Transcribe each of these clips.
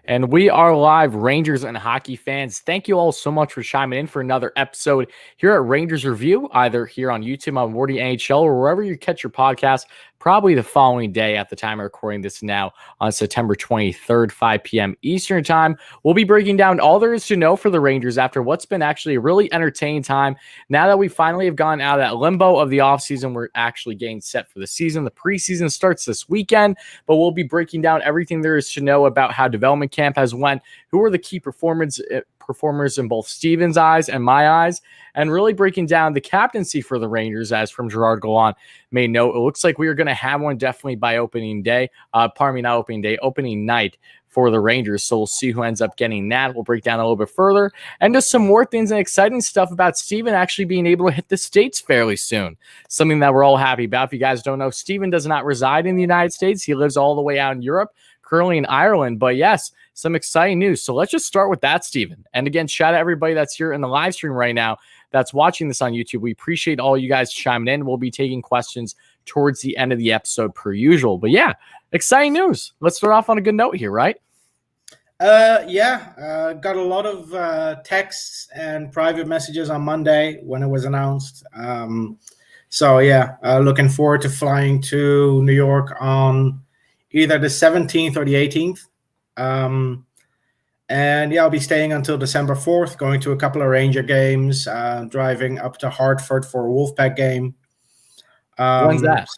And we are live, Rangers and hockey fans. Thank you all so much for chiming in for another episode here at Rangers Review, either here on YouTube on Wardy NHL or wherever you catch your podcast, probably the following day at the time of recording this now on September 23rd, 5 p.m. Eastern Time. We'll be breaking down all there is to know for the Rangers after what's been actually a really entertaining time. Now that we finally have gone out of that limbo of the offseason, we're actually getting set for the season. The preseason starts this weekend, but we'll be breaking down everything there is to know about how development camp has went, who were the key performers in both Steven's eyes and my eyes, and really breaking down the captaincy for the Rangers, as from Gerard Gallant may note. It looks like we are going to have one definitely by opening day. Not opening day, opening night for the Rangers. So we'll see who ends up getting that. We'll break down a little bit further and just some more things and exciting stuff about Steven actually being able to hit the States fairly soon. Something that we're all happy about. If you guys don't know, Steven does not reside in the United States. He lives all the way out in Europe, currently in Ireland. But yes, some exciting news. So let's just start with that, Steven. And again, shout out everybody that's here in the live stream right now that's watching this on YouTube. We appreciate all you guys chiming in. We'll be taking questions towards the end of the episode per usual. But yeah, exciting news. Let's start off on a good note here, right? Got a lot of texts and private messages on Monday when it was announced. Looking forward to flying to New York on either the 17th or the 18th. I'll be staying until December 4th, going to a couple of Ranger games, driving up to Hartford for a Wolfpack game. When's that?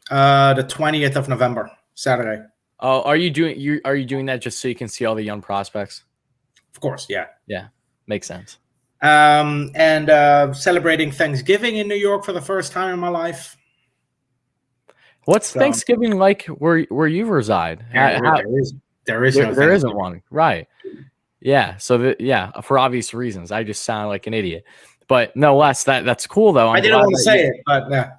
The 20th of November, Saturday. Oh, are you doing that just so you can see all the young prospects? Of course, yeah. Yeah, makes sense. Celebrating Thanksgiving in New York for the first time in my life. What's Thanksgiving like where you reside? There isn't one, right? Yeah. So for obvious reasons, I just sound like an idiot. But no less, that's cool though. I didn't want to say it, but yeah.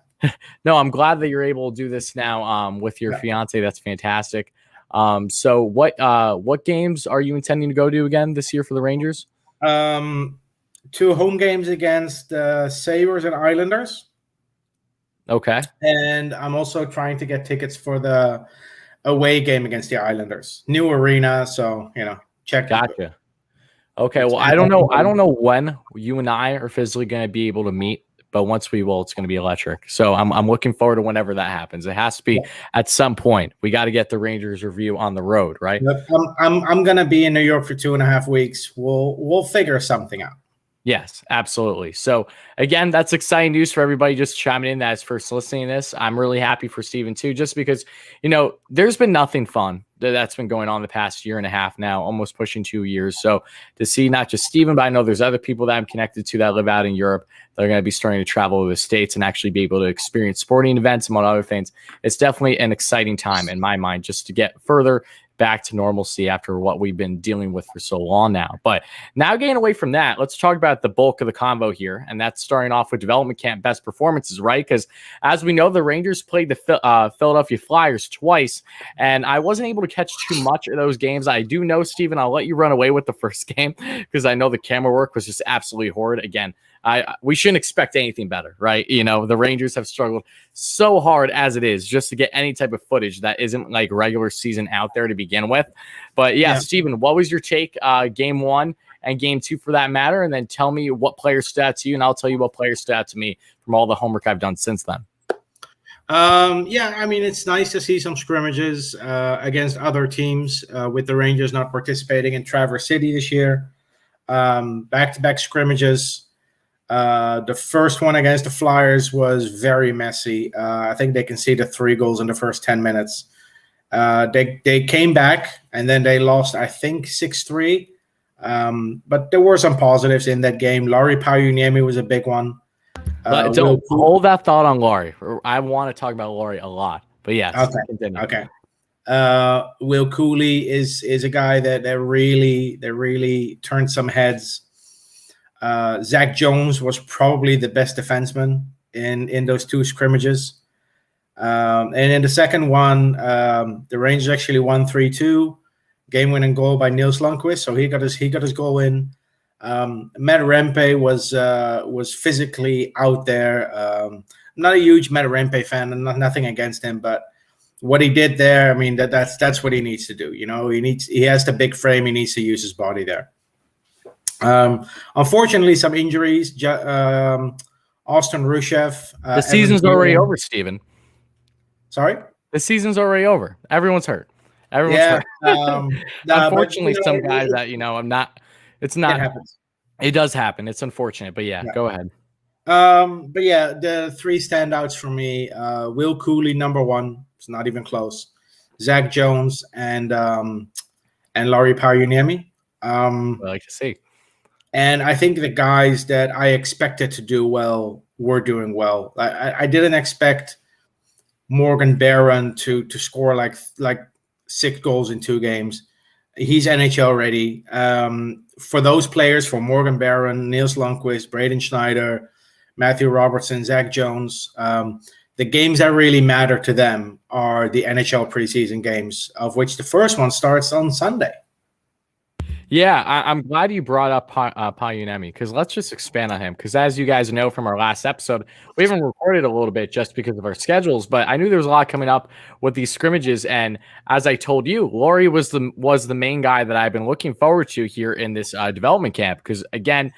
No, I'm glad that you're able to do this now with your fiance. That's fantastic. So what games are you intending to go to again this year for the Rangers? 2 home games against Sabres and Islanders. Okay. And I'm also trying to get tickets for the away game against the Islanders. New arena, so check. Gotcha. Okay, well, I don't know when you and I are physically going to be able to meet, but once we will, it's going to be electric. So I'm looking forward to whenever that happens. It has to be at some point. We got to get the Rangers review on the road, right? I'm going to be in New York for 2.5 weeks. We'll figure something out. Yes, absolutely. So again, that's exciting news for everybody just chiming in that's first listening to this. I'm really happy for Steven too, just because, there's been nothing fun that's been going on the past year and a half now, almost pushing 2 years. So to see not just Steven, but I know there's other people that I'm connected to that live out in Europe that are going to be starting to travel to the States and actually be able to experience sporting events, among other things. It's definitely an exciting time in my mind just to get further back to normalcy after what we've been dealing with for so long now. But now getting away from that, let's talk about the bulk of the convo here. And that's starting off with development camp best performances, right? Because as we know, the Rangers played the Philadelphia Flyers twice, and I wasn't able to catch too much of those games. I do know, Steven, I'll let you run away with the first game because I know the camera work was just absolutely horrid. Again, we shouldn't expect anything better, right? The Rangers have struggled so hard as it is just to get any type of footage that isn't like regular season out there to begin with. But yeah. Steven, what was your take game 1 and game 2 for that matter? And then tell me what player stood out to you, and I'll tell you what player stood out to me from all the homework I've done since then. It's nice to see some scrimmages against other teams with the Rangers not participating in Traverse City this year. Back-to-back scrimmages. The first one against the Flyers was very messy. I think they conceded 3 goals in the first 10 minutes. They came back and then they lost, I think, 6-3. But there were some positives in that game. Lauri Pauniemi was a big one. Don't hold that thought on Lauri. I want to talk about Lauri a lot. But yeah, okay. Will Cooley is a guy that really turned some heads. Zach Jones was probably the best defenseman in those 2 scrimmages. And in the second one, the Rangers actually won 3-2. Game-winning goal by Nils Lundqvist, so he got his goal in. Matt Rempe was physically out there. I'm not a huge Matt Rempe fan, and nothing against him, but what he did there, I mean, that's what he needs to do. He has the big frame. He needs to use his body there. Unfortunately, some injuries. Austin Rushev. The season's already over, Steven. Sorry? The season's already over. Everyone's hurt. Hurt. Unfortunately, some guys that, I'm not. It's not. It happens. It does happen. It's unfortunate, but yeah, go ahead. But yeah, the three standouts for me: Will Cooley, number one. It's not even close. Zach Jones and Laurie Pariuniemi. I like to see. And I think the guys that I expected to do well were doing well. I didn't expect Morgan Barron to score like 6 goals in 2 games. He's NHL ready. For those players, for Morgan Barron, Niels Lundqvist, Braden Schneider, Matthew Robertson, Zach Jones, the games that really matter to them are the NHL preseason games, of which the first one starts on Sunday. Yeah, I'm glad you brought up Pariuniemi, because let's just expand on him. Because as you guys know from our last episode, we haven't recorded a little bit just because of our schedules, but I knew there was a lot coming up with these scrimmages. And as I told you, Laurie was the main guy that I've been looking forward to here in this development camp. Because again,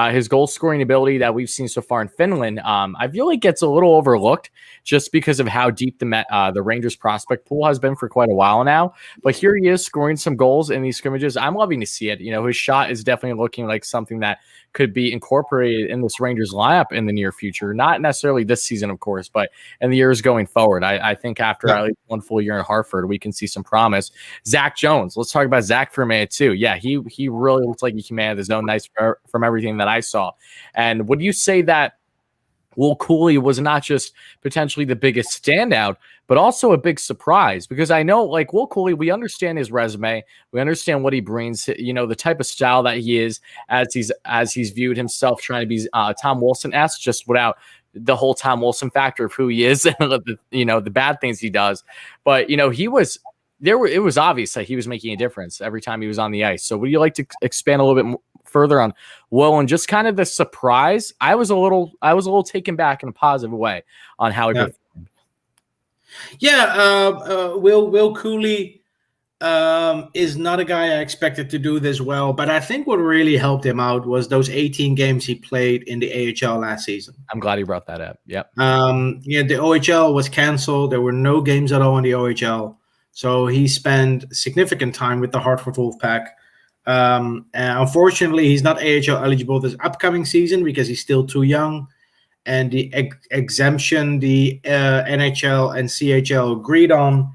his goal scoring ability that we've seen so far in Finland, I feel like gets a little overlooked just because of how deep the Rangers prospect pool has been for quite a while now. But here he is scoring some goals in these scrimmages. I'm loving to see it. His shot is definitely looking like something that could be incorporated in this Rangers lineup in the near future. Not necessarily this season, of course, but in the years going forward. I think after at least one full year in Hartford, we can see some promise. Zach Jones. Let's talk about Zach for a minute too. Yeah, he really looks like he commanded his own nice from everything that I saw. And would you say that Will Cooley was not just potentially the biggest standout, but also a big surprise? Because I know, like, Will Cooley, we understand his resume, we understand what he brings, the type of style that he is, as he's viewed himself trying to be Tom Wilson-esque, just without the whole Tom Wilson factor of who he is and the bad things he does. But he was there. It was obvious that he was making a difference every time he was on the ice. So would you like to expand a little bit more further on Will and just kind of the surprise? I was a little taken back in a positive way on how he performed. Yeah, Will Cooley is not a guy I expected to do this well, but I think what really helped him out was those 18 games he played in the AHL last season. I'm glad he brought that up. Yep. The OHL was canceled. There were no games at all in the OHL, so he spent significant time with the Hartford Wolfpack. And unfortunately, he's not AHL eligible this upcoming season because he's still too young. And the exemption the NHL and CHL agreed on,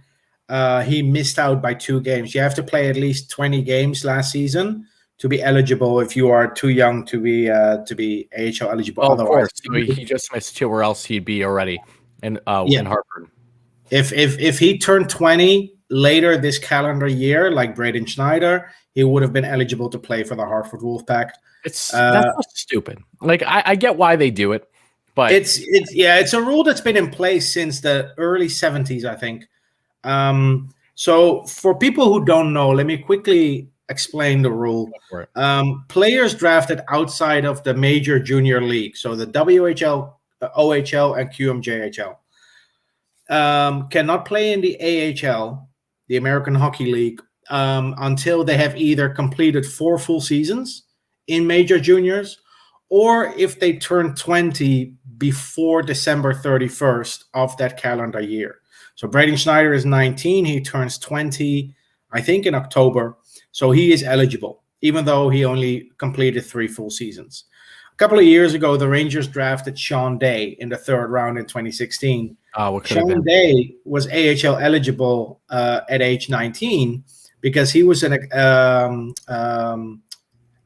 he missed out by 2 games. You have to play at least 20 games last season to be eligible if you are too young to be AHL eligible. Oh, of course. So he just missed 2, or else he'd be already in Hartford. If he turned 20 later this calendar year, like Braden Schneider, he would have been eligible to play for the Hartford Wolfpack. That's so stupid. Like, I get why they do it, but it's a rule that's been in place since the early 70s, I think. So for people who don't know, let me quickly explain the rule. Players drafted outside of the major junior league, so the WHL, OHL, and QMJHL, cannot play in the AHL, the American Hockey League, until they have either completed 4 full seasons in major juniors, or if they turn 20 before December 31st of that calendar year. So Braden Schneider is 19. He turns 20, I think, in October. So he is eligible, even though he only completed 3 full seasons. A couple of years ago, the Rangers drafted Sean Day in the 3rd round in 2016. Sean Day was AHL eligible at age 19 because he was an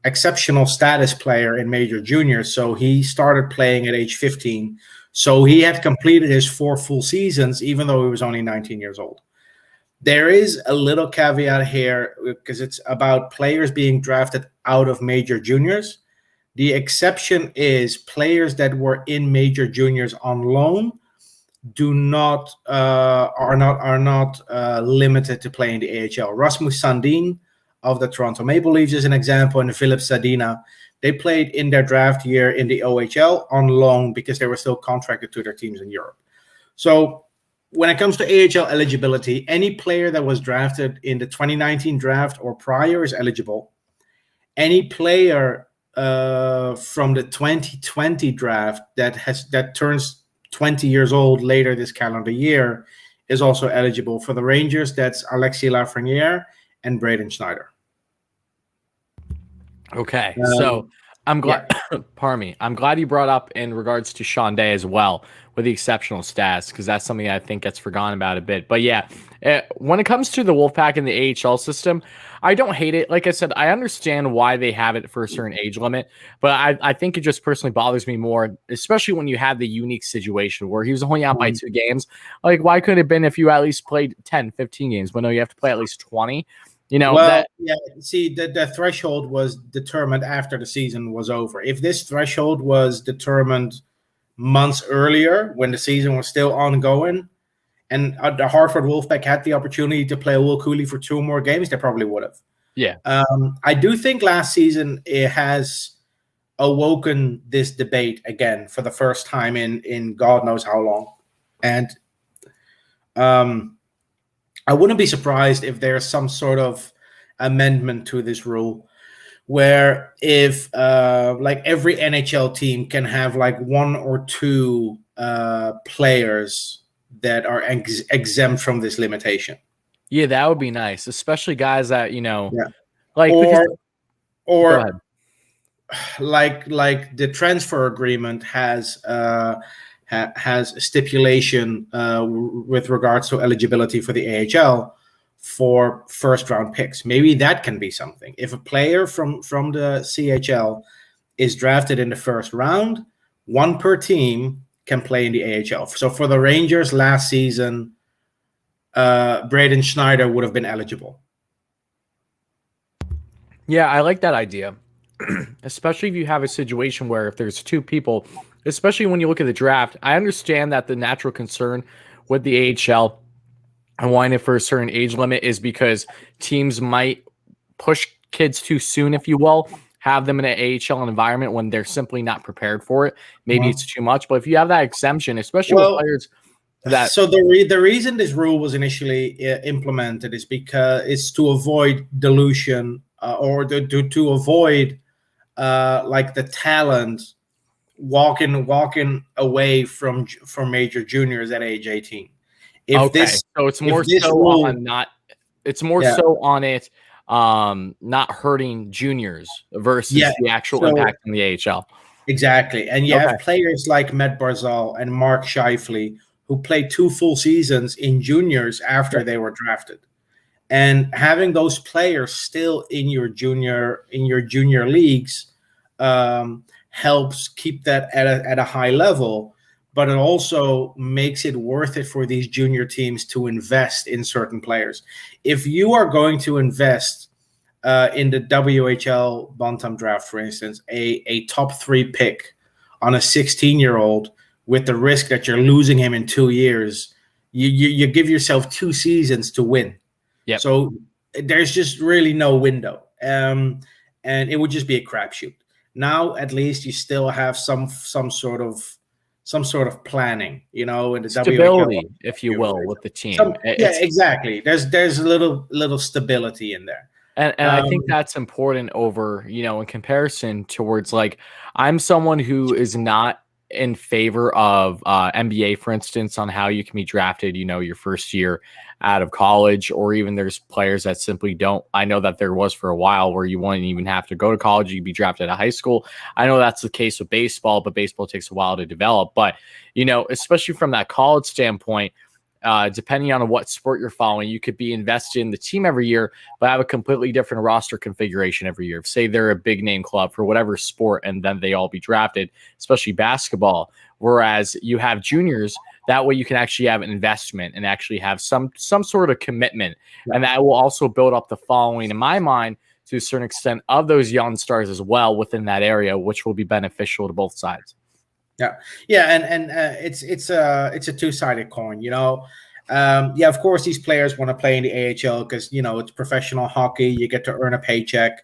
exceptional status player in major juniors. So he started playing at age 15. So he had completed his 4 full seasons, even though he was only 19 years old. There is a little caveat here because it's about players being drafted out of major juniors. The exception is players that were in major juniors on loan are not limited to playing the AHL. Rasmus Sandin of the Toronto Maple Leafs is an example, and Philip Zadina. They played in their draft year in the OHL on loan because they were still contracted to their teams in Europe. So when it comes to AHL eligibility, any player that was drafted in the 2019 draft or prior is eligible. Any player from the 2020 draft that turns 20 years old later this calendar year is also eligible. For the Rangers, that's Alexis Lafreniere and Braden Schneider. Okay, so I'm glad. Yeah. Pardon me. I'm glad you brought up in regards to Sean Day as well with the exceptional stats, because that's something I think gets forgotten about a bit. But yeah, when it comes to the Wolfpack and the AHL system, I don't hate it. Like I said, I understand why they have it for a certain age limit, but I think it just personally bothers me more, especially when you have the unique situation where he was only out by 2 games. Like, why couldn't it have been if you at least played 10, 15 games? But no, you have to play at least 20. You know, well, yeah. See, the threshold was determined after the season was over. If this threshold was determined months earlier, when the season was still ongoing, and the Hartford Wolfpack had the opportunity to play Will Cooley for 2 more games, they probably would have. Yeah. I do think last season it has awoken this debate again for the first time in God knows how long, and I wouldn't be surprised if there's some sort of amendment to this rule where if like every NHL team can have like 1 or 2 players that are exempt from this limitation. Yeah, that would be nice, especially guys that, like or like the transfer agreement has stipulation with regards to eligibility for the AHL for first round picks. Maybe that can be something. If a player from the CHL is drafted in the first round, 1 per team can play in the AHL. So for the Rangers last season, Braden Schneider would have been eligible. Yeah, I like that idea, especially if you have a situation where if there's 2 people, especially when you look at the draft. I understand that the natural concern with the AHL and wanting it for a certain age limit is because teams might push kids too soon, if you will, have them in an AHL environment when they're simply not prepared for it. Maybe it's too much, but if you have that exemption, especially with players that... So the reason this rule was initially implemented is because it's to avoid dilution or to avoid like the talent walking away from major juniors at age 18. So it's more so on not, it's more so on it not hurting juniors versus the actual impact in the AHL. Exactly. And you have players like Matt Barzal and Mark Scheifele who played 2 full seasons in juniors after they were drafted. And having those players still in your junior leagues helps keep that at a high level, but it also makes it worth it for these junior teams to invest in certain players. If you are going to invest in the WHL Bantam draft, for instance, a top 3 pick on a 16-year-old with the risk that you're losing him in 2 years, you give yourself 2 seasons to win. Yep. So there's just really no window, and it would just be a crapshoot. Now, at least you still have some sort of planning, in the stability, WHL, if you will, with the team. Exactly. There's a little stability in there. And I think that's important over, in comparison towards, like, I'm someone who is not in favor of NBA, for instance, on how you can be drafted, your first year out of college, or even there's players that simply don't. I know that there was for a while where you wouldn't even have to go to college. You'd be drafted out of high school. I know that's the case with baseball, but baseball takes a while to develop. But, especially from that college standpoint, depending on what sport you're following, you could be invested in the team every year, but have a completely different roster configuration every year. Say they're a big name club for whatever sport, and then they all be drafted, especially basketball. Whereas you have juniors, that way you can actually have an investment and actually have some sort of commitment. Yeah. And that will also build up the following, in my mind, to a certain extent, of those young stars as well within that area, which will be beneficial to both sides. Yeah, and it's a 2-sided coin, of course these players want to play in the AHL because it's professional hockey, you get to earn a paycheck,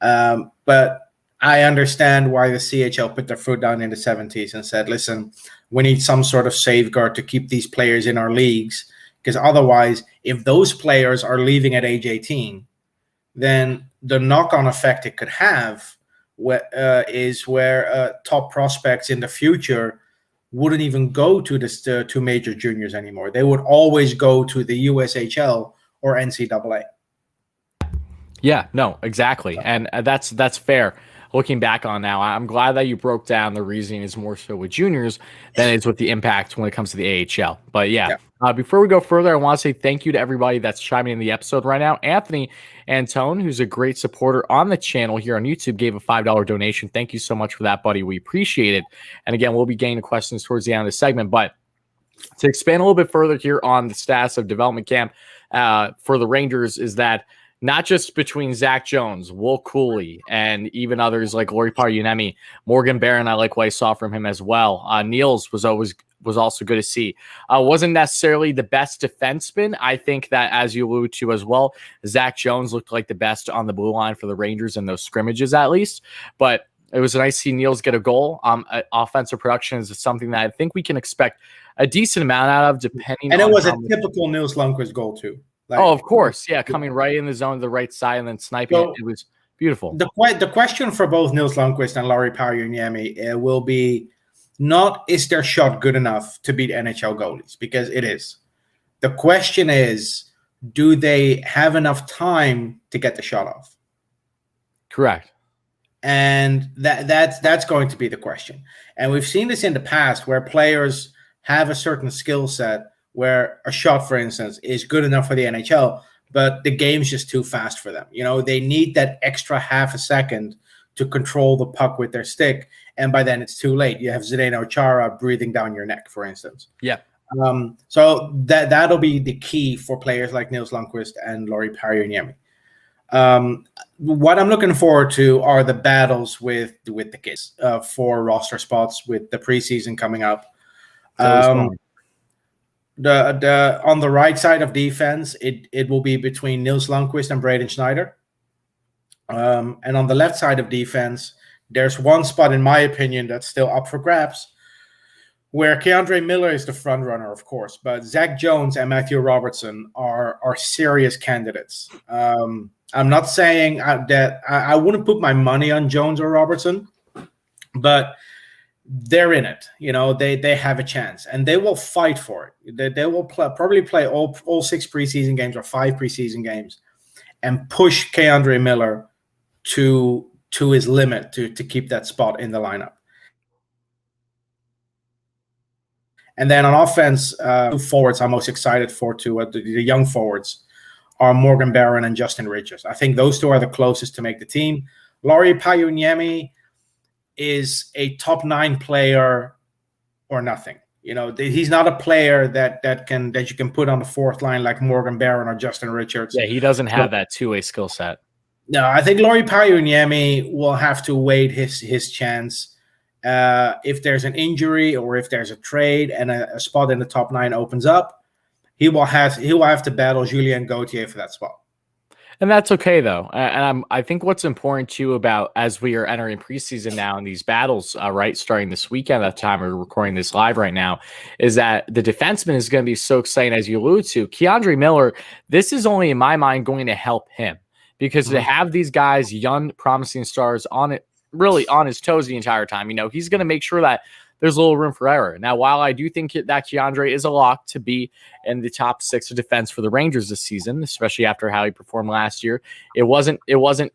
but I understand why the CHL put their foot down in the 70s and said, listen, We need some sort of safeguard to keep these players in our leagues, because otherwise, if those players are leaving at age 18, then the knock-on effect it could have is where top prospects in the future wouldn't even go to to major juniors anymore. They would always go to the USHL or NCAA. Yeah, no, exactly. And that's fair. Looking back on now, I'm glad that you broke down the reasoning is more so with juniors than it's with the impact when it comes to the AHL. But yeah. Before we go further, I want to say thank you to everybody that's chiming in the episode right now. Anthony Antone, who's a great supporter on the channel here on YouTube, gave a $5 donation. Thank you so much for that, buddy. We appreciate it. And again, we'll be getting to questions towards the end of the segment. But to expand a little bit further here on the status of development camp for the Rangers is that not just between Zach Jones, Will Cooley, and even others like Lauri Pärjuniemi, Morgan Barron, I like what I saw from him as well. Niels was also good to see. Wasn't necessarily the best defenseman. I think that, as you allude to as well, Zach Jones looked like the best on the blue line for the Rangers in those scrimmages at least. But it was nice to see Niels get a goal. Offensive production is something that I think we can expect a decent amount out of, depending on. And it was a typical Nils Lundkvist goal too. Of course. Yeah, coming right in the zone to the right side and then sniping it. It was beautiful. The question for both Nils Lundkvist and Lauri Pärjuniemi will be not, is their shot good enough to beat NHL goalies? Because it is. The question is, do they have enough time to get the shot off? Correct. And that's going to be the question. And we've seen this in the past where players have a certain skill set where a shot, for instance, is good enough for the NHL, but the game's just too fast for them. They need that extra half a second to control the puck with their stick, and by then it's too late. You have Zdeno Chara breathing down your neck, for instance. Yeah. So that'll be the key for players like Nils Lundkvist and Lauri Pärjuniemi. What I'm looking forward to are the battles with the kids for roster spots with the preseason coming up. The on the right side of defense, it will be between Nils Lundkvist and Braden Schneider. And on the left side of defense, there's one spot, in my opinion, that's still up for grabs, where Keandre Miller is the front runner, of course, but Zach Jones and Matthew Robertson are serious candidates. I'm not saying that I wouldn't put my money on Jones or Robertson, but they're in it. They have a chance, and they will fight for it. They will probably play all 6 preseason games or 5 preseason games and push Keandre Miller to his limit to keep that spot in the lineup. And then on offense, 2 forwards I'm most excited for the young forwards are Morgan Barron and Justin Richards. I think those 2 are the closest to make the team. Lauri Pärjuniemi is a top 9 player or nothing. He's not a player that you can put on the 4th line like Morgan Barron or Justin Richards. Yeah, he doesn't have that 2-way skill set. No, I think Lauri Pärjuniemi will have to wait his chance. If there's an injury or if there's a trade and a spot in the top 9 opens up, he will have to battle Julien Gauthier for that spot. And that's okay, though. And I think what's important, too, about as we are entering preseason now and these battles, right, starting this weekend at the time we're recording this live right now, is that the defenseman is going to be so exciting, as you allude to. Keandre Miller, this is only, in my mind, going to help him. Because to have these guys, young, promising stars, really on his toes the entire time, he's going to make sure that there's a little room for error. Now, while I do think that Keandre is a lock to be in the top 6 of defense for the Rangers this season, especially after how he performed last year, it wasn't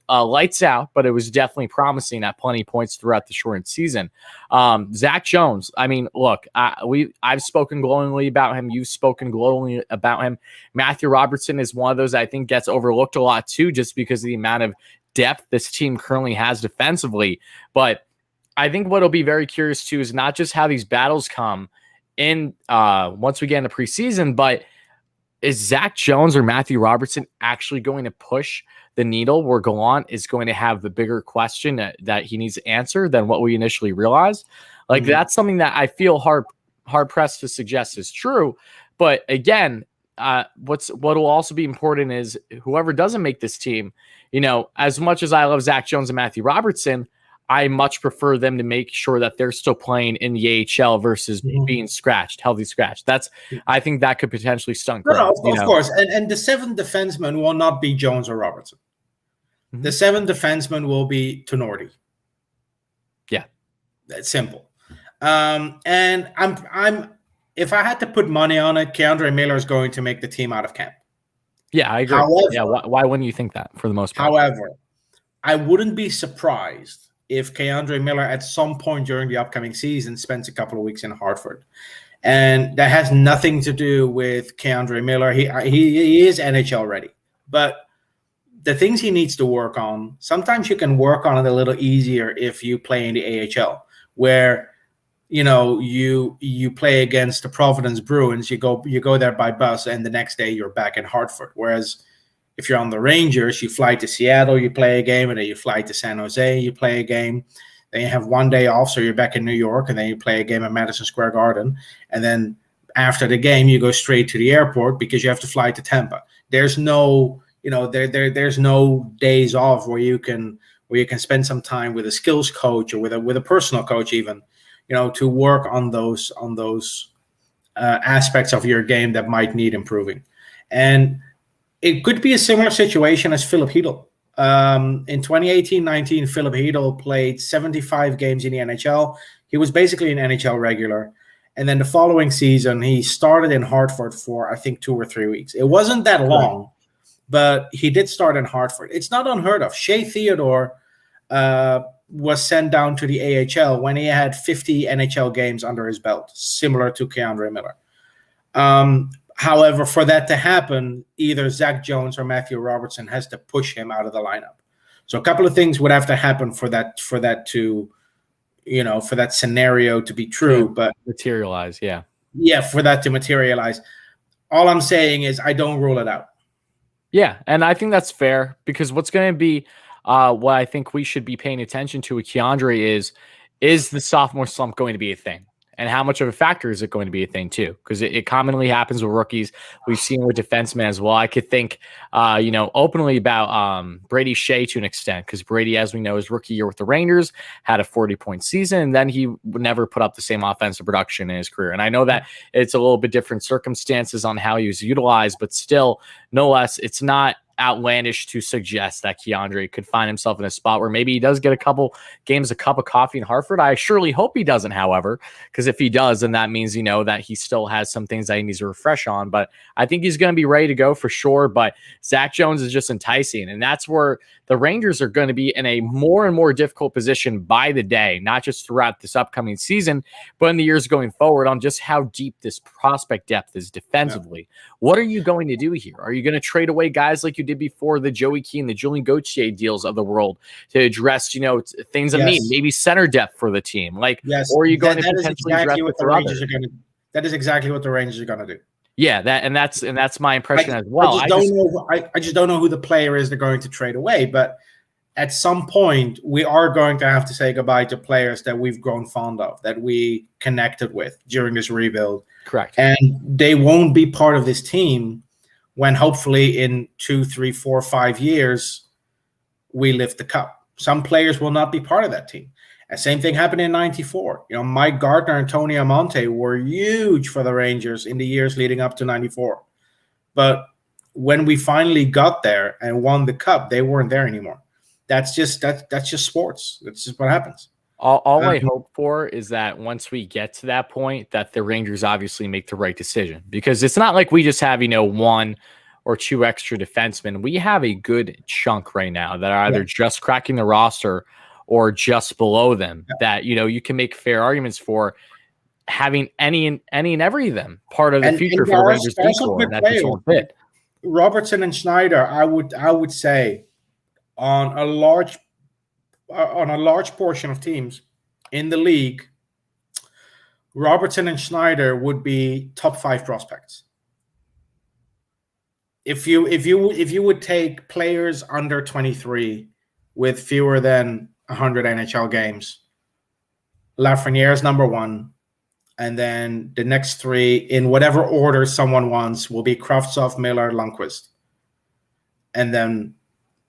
lights out, but it was definitely promising at plenty of points throughout the shortened season. Zach Jones, I mean, look, I've spoken glowingly about him. You've spoken glowingly about him. Matthew Robertson is one of those I think gets overlooked a lot too, just because of the amount of depth this team currently has defensively. But I think what'll be very curious too is not just how these battles come in once we get into preseason, but is Zach Jones or Matthew Robertson actually going to push the needle where Gallant is going to have the bigger question that he needs to answer than what we initially realized? Like that's something that I feel hard pressed to suggest is true. But again, what will also be important is whoever doesn't make this team, as much as I love Zach Jones and Matthew Robertson, I much prefer them to make sure that they're still playing in the AHL versus being scratched, healthy scratched. I think that could potentially stunt growth. No, of course. And the 7th defenseman will not be Jones or Robertson. The 7th defenseman will be Tenorti. Yeah. That's simple. And I'm if I had to put money on it, K'Andre Miller is going to make the team out of camp. Yeah, I agree. However, why wouldn't you think that for the most part? However, I wouldn't be surprised if K'Andre Miller at some point during the upcoming season spends a couple of weeks in Hartford. And that has nothing to do with K'Andre Miller. He is NHL ready. But the things he needs to work on, sometimes you can work on it a little easier if you play in the AHL, where you play against the Providence Bruins, you go there by bus, and the next day you're back in Hartford. Whereas if you're on the Rangers, you fly to Seattle, you play a game, and then you fly to San Jose, you play a game. Then you have one day off, so you're back in New York, and then you play a game at Madison Square Garden. And then after the game, you go straight to the airport because you have to fly to Tampa. There's no, there's no days off where you can spend some time with a skills coach or with a personal coach even, to work on those aspects of your game that might need improving. And it could be a similar situation as Philip Hedl. In 2018-19, Philip Hedl played 75 games in the NHL. He was basically an NHL regular. And then the following season, he started in Hartford for, I think, 2 or 3 weeks. It wasn't that long, but he did start in Hartford. It's not unheard of. Shea Theodore was sent down to the AHL when he had 50 NHL games under his belt, similar to K'Andre Miller. However, for that to happen, either Zach Jones or Matthew Robertson has to push him out of the lineup. So a couple of things would have to happen for that to, for that scenario to be true. But materialize, yeah, for that to materialize. All I'm saying is I don't rule it out. Yeah, and I think that's fair because what's going to be what I think we should be paying attention to with K'Andre is the sophomore slump going to be a thing? And how much of a factor is it going to be a thing too? Because it commonly happens with rookies. We've seen with defensemen as well. I could think, openly about Brady Shea to an extent, because Brady, as we know, his rookie year with the Rangers had a 40-point season, and then he would never put up the same offensive production in his career. And I know that it's a little bit different circumstances on how he was utilized, but still, no less, it's not outlandish to suggest that K'Andre could find himself in a spot where maybe he does get a couple games, a cup of coffee in Hartford. I surely hope he doesn't, however, because if he does, then that means, that he still has some things that he needs to refresh on. But I think he's going to be ready to go for sure. But Zach Jones is just enticing. And that's where the Rangers are going to be in a more and more difficult position by the day, not just throughout this upcoming season, but in the years going forward on just how deep this prospect depth is defensively. Yeah. What are you going to do here? Are you going to trade away guys like you did before the Joey Keane, the Julian Gauthier deals of the world to address, things of need, maybe center depth for the team? Or are you going to potentially address what the Rangers are going to do? That is exactly what the Rangers are going to do. Yeah, that's my impression as well. I just don't know who the player is they're going to trade away, but at some point we are going to have to say goodbye to players that we've grown fond of, that we connected with during this rebuild. Correct. And they won't be part of this team when hopefully in 2, 3, 4, 5 years we lift the cup. Some players will not be part of that team. And same thing happened in 94. Mike Gardner and Tony Amonte were huge for the Rangers in the years leading up to 94. But when we finally got there and won the cup, they weren't there anymore. That's just sports. That's just what happens. All I hope for is that once we get to that point, that the Rangers obviously make the right decision, because it's not like we just have, 1 or 2 extra defensemen. We have a good chunk right now that are either just cracking the roster or just below them that, you can make fair arguments for having any and every of them part of the future for the Rangers decor, and that just won't fit. Robertson and Schneider, I would say on a large portion of teams in the league, Robertson and Schneider would be top 5 prospects. If you would take players under 23 with fewer than 100 NHL games, Lafreniere is number 1, and then the next 3 in whatever order someone wants will be Kravtsov, Miller, Lundqvist, and then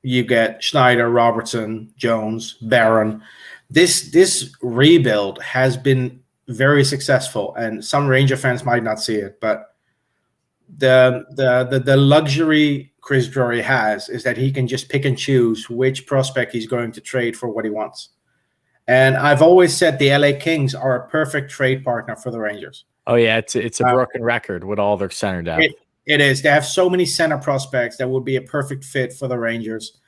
You get Schneider, Robertson, Jones, Barron. This rebuild has been very successful, and some Ranger fans might not see it, but the luxury Chris Drury has is that he can just pick and choose which prospect he's going to trade for what he wants. And I've always said the LA Kings are a perfect trade partner for the Rangers. Oh yeah, it's a broken record with all their center depth. It is. They have so many center prospects that would be a perfect fit for the Rangers.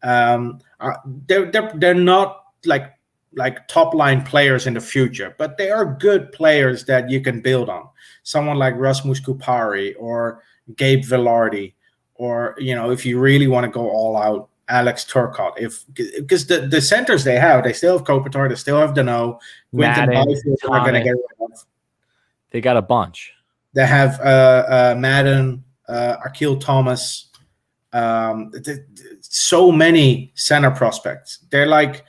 They're not like top line players in the future, but they are good players that you can build on. Someone like Rasmus Kupari or Gabe Velarde, or if you really want to go all out, Alex Turcotte. Because the centers they still have Kopitar, they still have Danault, Quinton Byfield are going to get rid of. They got a bunch. They have Madden, Akil Thomas, so many center prospects. They're like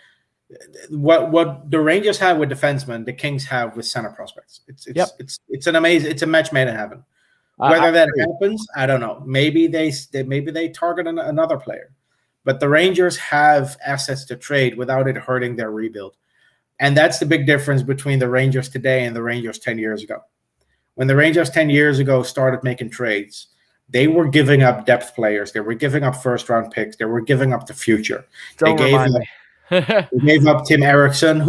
what the Rangers have with defensemen, the Kings have with center prospects. It's an amazing. It's a match made in heaven. Whether that happens, I don't know. Maybe they target another player, but the Rangers have assets to trade without it hurting their rebuild, and that's the big difference between the Rangers today and the Rangers 10 years ago. When the Rangers 10 years ago started making trades, they were giving up depth players. They were giving up first-round picks. They were giving up the future. They gave up Tim Eriksson,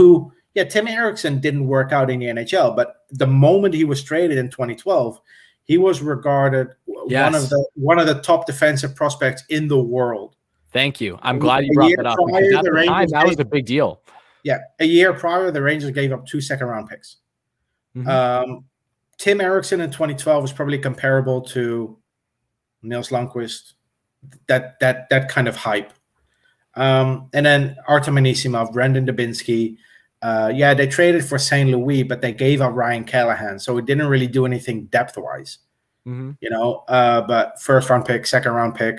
Tim Eriksson didn't work out in the NHL, but the moment he was traded in 2012, he was regarded one of the top defensive prospects in the world. Thank you. I'm glad you brought that up. Because at the time, that was a big deal. Yeah. A year prior, the Rangers gave up 2 second-round picks. Mm-hmm. Tim Eriksson in 2012 was probably comparable to Nils Lundqvist, that kind of hype. And then Artem Anisimov, Brendan Dubinsky. They traded for St. Louis, but they gave up Ryan Callahan, so it didn't really do anything depth-wise. Mm-hmm. But first-round pick, second-round pick.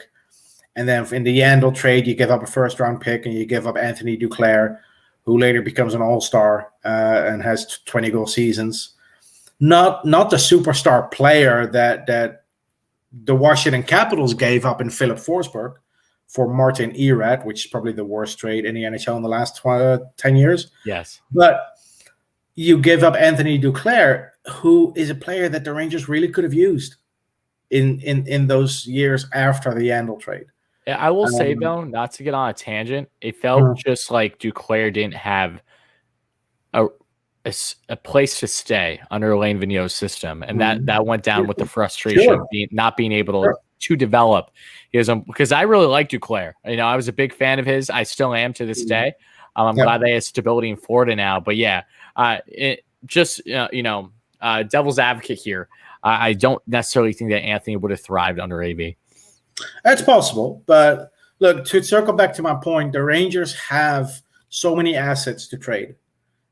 And then in the Yandle trade, you give up a first-round pick, and you give up Anthony Duclair, who later becomes an all-star and has 20-goal seasons. Not the superstar player that the Washington Capitals gave up in Philip Forsberg for Martin Erat, which is probably the worst trade in the NHL in the last 10 years. Yes. But you give up Anthony Duclair, who is a player that the Rangers really could have used in those years after the Yandle trade. Yeah, I will say, though, not to get on a tangent, it felt just like Duclair didn't have a place to stay under Alain Vigneault's system, and that went down with the frustration of not being able to develop his because I really like Duclair. I was a big fan of his. I still am to this day. I'm glad they have stability in Florida now. But devil's advocate here. I don't necessarily think that Anthony would have thrived under AV. That's possible, but look, to circle back to my point, the Rangers have so many assets to trade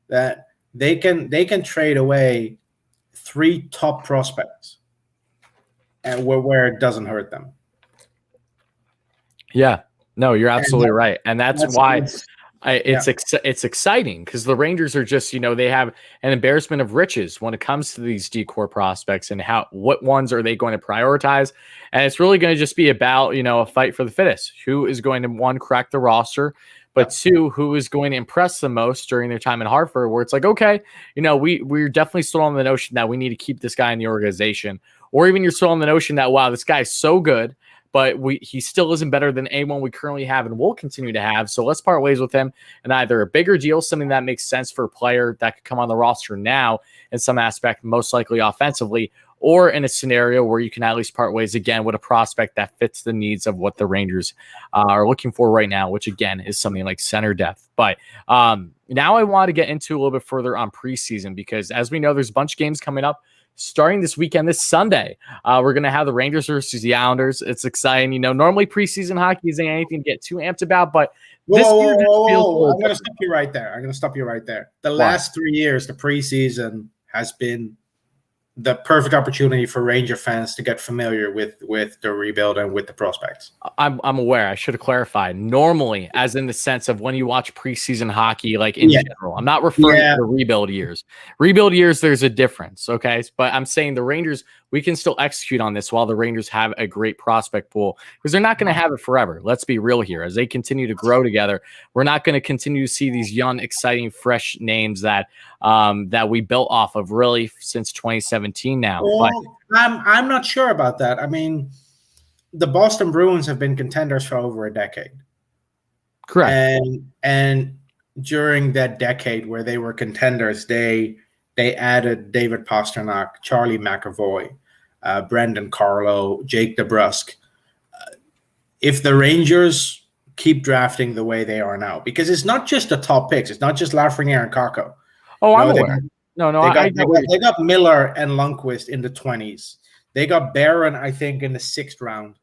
that they can trade away 3 top prospects, and where it doesn't hurt them. Yeah, no, you're absolutely right, and that's why it's exciting, because the Rangers are just they have an embarrassment of riches when it comes to these decor prospects and what ones are they going to prioritize, and it's really going to just be about a fight for the fittest. Who is going to, one, crack the roster, but 2, who is going to impress the most during their time in Hartford, where it's like, okay, we're definitely still on the notion that we need to keep this guy in the organization, or even you're still on the notion that, wow, this guy's so good, but he still isn't better than anyone we currently have and will continue to have. So let's part ways with him in either a bigger deal, something that makes sense for a player that could come on the roster now in some aspect, most likely offensively, or in a scenario where you can at least part ways again with a prospect that fits the needs of what the Rangers are looking for right now, which again is something like center depth. But now I want to get into a little bit further on preseason, because as we know, there's a bunch of games coming up starting this weekend, this Sunday. We're going to have the Rangers versus the Islanders. It's exciting. Normally preseason hockey isn't anything to get too amped about, but this year I'm going to stop you right there. The last 3 years, the preseason has been the perfect opportunity for Ranger fans to get familiar with the rebuild and with the prospects. I'm aware. I should have clarified. Normally, as in the sense of when you watch preseason hockey, like in general, I'm not referring to the rebuild years. Rebuild years, there's a difference, okay? But I'm saying the Rangers, we can still execute on this while the Rangers have a great prospect pool, because they're not going to have it forever. Let's be real here. As they continue to grow together, we're not going to continue to see these young, exciting, fresh names that we built off of really since 2017 now. Well, I'm not sure about that. I mean, the Boston Bruins have been contenders for over a decade. Correct. And during that decade where they were contenders, they added David Pastrnak, Charlie McAvoy, Brendan Carlo, Jake DeBrusk. If the Rangers keep drafting the way they are now, because it's not just the top picks, it's not just Lafreniere and Kakko. Oh, I'm aware. They got Miller and Lundqvist in the 20s. They got Barron, I think, in the 6th round.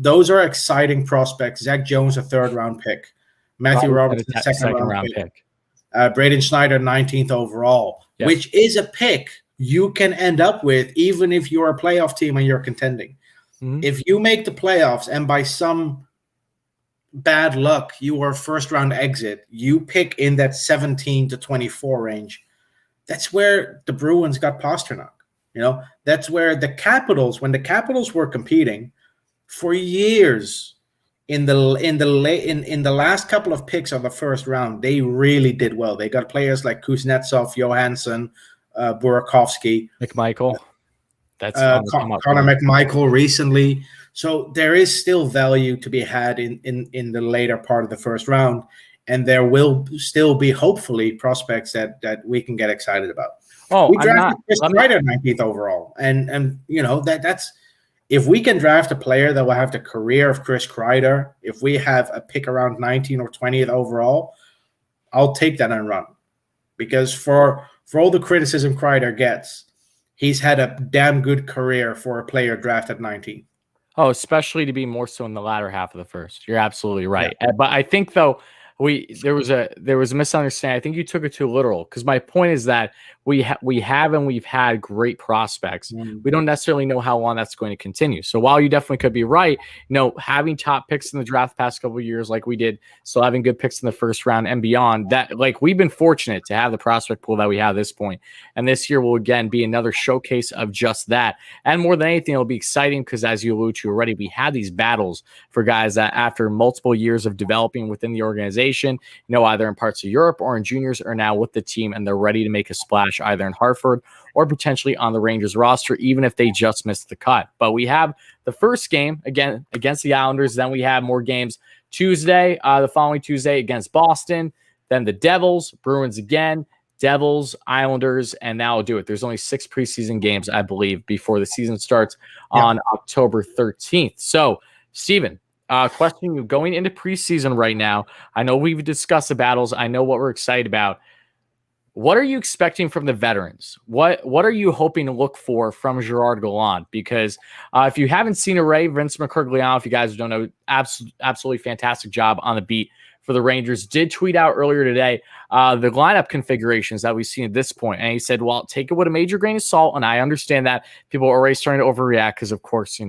Those are exciting prospects. Zach Jones, a 3rd-round pick. Matthew Robertson, a second-round pick. Braden Schneider, 19th overall, yes, which is a pick you can end up with even if you're a playoff team and you're contending. Mm-hmm. If you make the playoffs and by some bad luck you are first-round exit, you pick in that 17 to 24 range. That's where the Bruins got Pastrnak. That's where the Capitals, when the Capitals were competing for years, in the last couple of picks of the first round, they really did well. They got players like Kuznetsov, Johansson, Burakovsky, McMichael. That's Connor McMichael recently. So there is still value to be had in the later part of the first round, and there will still be hopefully prospects that we can get excited about. Oh, we drafted Chris Kreider 19th overall, and that's. If we can draft a player that will have the career of Chris Kreider, if we have a pick around 19th or 20th overall, I'll take that and run. Because for all the criticism Kreider gets, he's had a damn good career for a player drafted 19th. Oh, especially to be more so in the latter half of the first. You're absolutely right. Yeah. But I think, though, there was a misunderstanding. I think you took it too literal, because my point is that we've had great prospects. We don't necessarily know how long that's going to continue. So while you definitely could be right, having top picks in the draft past couple of years like we did, still having good picks in the first round and beyond, that like we've been fortunate to have the prospect pool that we have at this point. And this year will again be another showcase of just that. And more than anything, it'll be exciting because, as you alluded to already, we had these battles for guys that after multiple years of developing within the organization, either in parts of Europe or in juniors, are now with the team and they're ready to make a splash either in Hartford or potentially on the Rangers roster, even if they just missed the cut. But we have the first game again against the Islanders. Then we have more games Tuesday, the following Tuesday against Boston, then the Devils, Bruins again, Devils, Islanders, and now I'll do it. There's only 6 preseason games, I believe, before the season starts on October 13th. So, Steven, question you, going into preseason right now, I know we've discussed the battles. I know what we're excited about. What are you expecting from the veterans? What are you hoping to look for from Gerard Gallant? Because if you haven't seen Array, Vince McCurgliano, if you guys don't know, absolutely fantastic job on the beat for the Rangers, did tweet out earlier today the lineup configurations that we've seen at this point. And he said, well, take it with a major grain of salt. And I understand that people are already starting to overreact because, of course,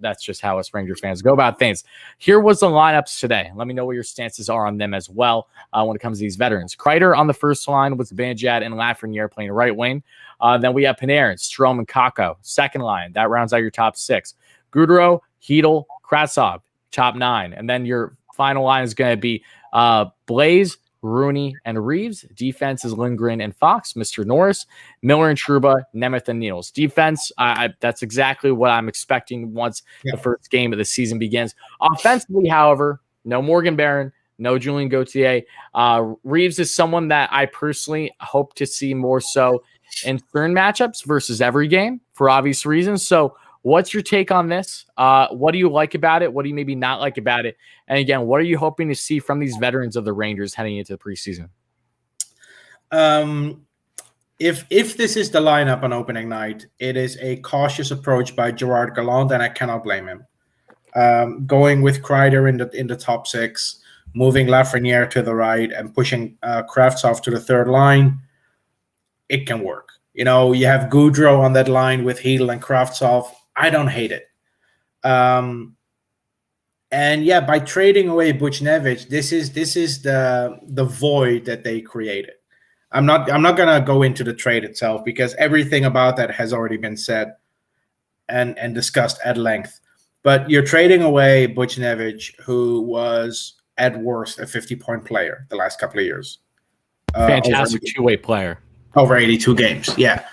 that's just how us Ranger fans go about things. Here was the lineups today. Let me know what your stances are on them as well when it comes to these veterans. Kreider on the first line with Banjad and Lafreniere playing right wing. Then we have Panarin, Strome, and Kakko. Second line, that rounds out your top 6. Gaudreau, Hedel, Kravtsov, top 9. And then your final line is going to be Blaze, Rooney, and Reeves. Defense is Lindgren and Fox, Mr. Norris, Miller and Trouba, Nemeth and Niels. Defense, that's exactly what I'm expecting once the first game of the season begins. Offensively, however, no Morgan Barron, no Julien Gauthier. Reeves is someone that I personally hope to see more so in certain matchups versus every game for obvious reasons. So what's your take on this? What do you like about it? What do you maybe not like about it? And again, what are you hoping to see from these veterans of the Rangers heading into the preseason? If this is the lineup on opening night, it is a cautious approach by Gerard Gallant, and I cannot blame him. Going with Kreider in the top 6, moving Lafreniere to the right, and pushing Kravtsov to the third line, it can work. You have Gaudreau on that line with Hedel and Kravtsov. I don't hate it. And by trading away Buchnevich, this is the void that they created. I'm not gonna go into the trade itself because everything about that has already been said and discussed at length. But you're trading away Buchnevich, who was at worst a 50-point player the last couple of years. Fantastic two-way player. Over 82 games, yeah.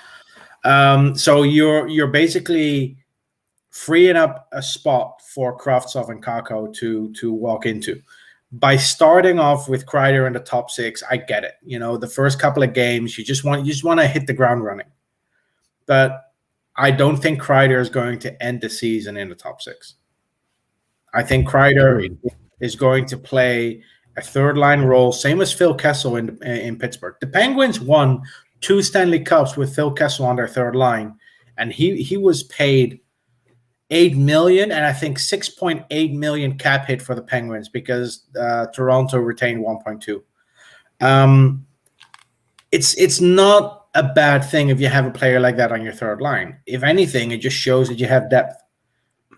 So you're basically freeing up a spot for Kravtsov and Kakko to walk into. By starting off with Kreider in the top 6, I get it. The first couple of games, you just want to hit the ground running. But I don't think Kreider is going to end the season in the top 6. I think Kreider is going to play a third-line role, same as Phil Kessel in Pittsburgh. The Penguins won 2 Stanley Cups with Phil Kessel on their third line, and he was paid $8 million, and I think $6.8 million cap hit for the Penguins because Toronto retained 1.2. It's not a bad thing if you have a player like that on your third line. If anything, it just shows that you have depth.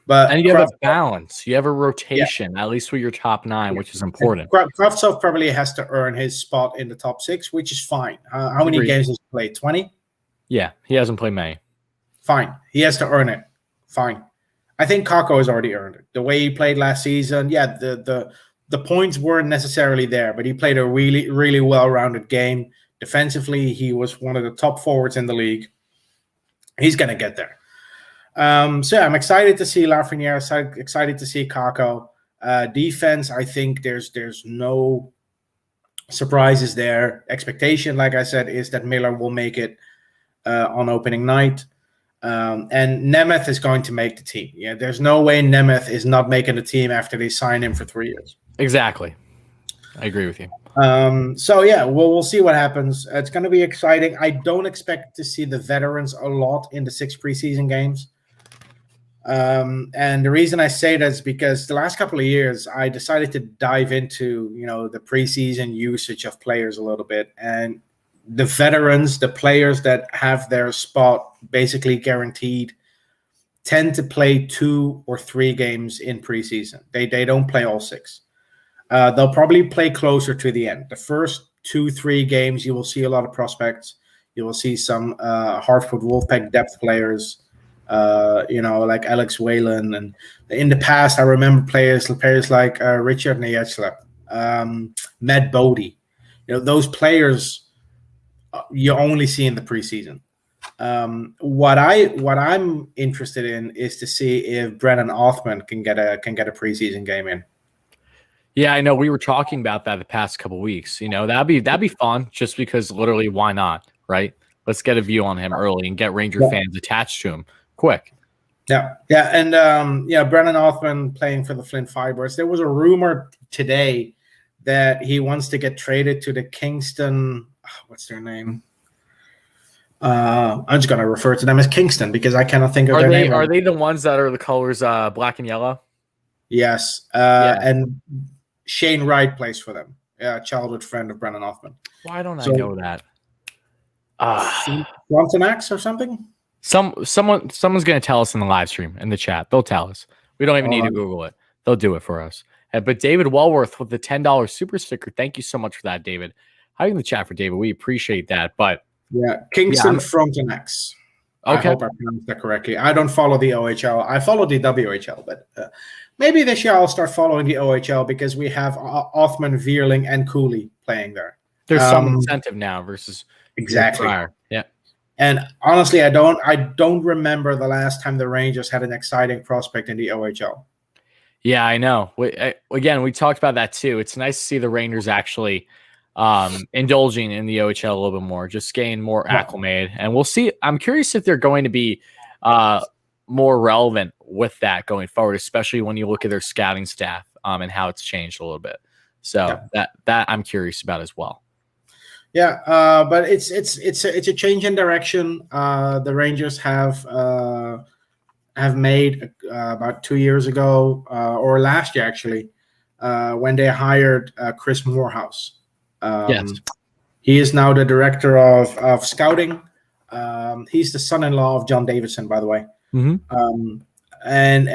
And you have a balance. You have a rotation, at least with your top 9, which is important. Kravtsov probably has to earn his spot in the top 6, which is fine. How many games has he played? 20? Yeah, he hasn't played many. Fine. He has to earn it. Fine. I think Kakko has already earned it. The way he played last season, the points weren't necessarily there, but he played a really, really well-rounded game. Defensively, he was one of the top forwards in the league. He's going to get there. I'm excited to see Lafreniere, excited to see Kakko. Defense, I think there's no surprises there. Expectation, like I said, is that Miller will make it on opening night. And Nemeth is going to make the team. Yeah, there's no way Nemeth is not making the team after they sign him for 3 years. Exactly. I agree with you. We'll see what happens. It's going to be exciting. I don't expect to see the veterans a lot in the 6 preseason games. And the reason I say that is because the last couple of years, I decided to dive into, the preseason usage of players a little bit. And the veterans, the players that have their spot basically guaranteed, tend to play 2 or 3 games in preseason. They don't play all 6. They'll probably play closer to the end. The first 2-3 games, you will see a lot of prospects. You will see some Hartford Wolfpack depth players, like Alex Whalen. And in the past, I remember players like Richard Nietzsche, Matt Bodie. Those players you only see in the preseason. What I'm interested in is to see if Brennan Othman can get a preseason game in. Yeah, I know we were talking about that the past couple weeks. That'd be fun just because literally why not, right? Let's get a view on him early and get Ranger fans attached to him quick. Yeah, and Brennan Othman playing for the Flint Fibers. There was a rumor today that he wants to get traded to the Kingston. What's their name? I'm just gonna refer to them as Kingston because I cannot think of their name. Are they the ones that are the colors black and yellow? Yes, and Shane Wright plays for them. Yeah, childhood friend of Brennan Othman. Why don't I know that? Frontenac or something? Someone's going to tell us in the live stream, in the chat. They'll tell us. We don't even need to Google it. They'll do it for us. But David Wellworth with the $10 super sticker. Thank you so much for that, David. How are you in the chat for David? We appreciate that. But Kingston Frontenacs. Okay. I hope I pronounced that correctly. I don't follow the OHL. I follow the WHL, but maybe this year I'll start following the OHL because we have Othman, Vierling, and Cooley playing there. There's some incentive now versus exactly. Prior. Yeah. And honestly, I don't remember the last time the Rangers had an exciting prospect in the OHL. Yeah, I know. We talked about that too. It's nice to see the Rangers actually indulging in the OHL a little bit more, just getting more acclimated. And we'll see. I'm curious if they're going to be more relevant with that going forward, especially when you look at their scouting staff and how it's changed a little bit. So that I'm curious about as well. Yeah, but it's a change in direction. The Rangers have made about 2 years ago or last year actually when they hired Chris Morehouse. Yes, he is now the director of scouting. He's the son-in-law of John Davidson, by the way. Mm-hmm. And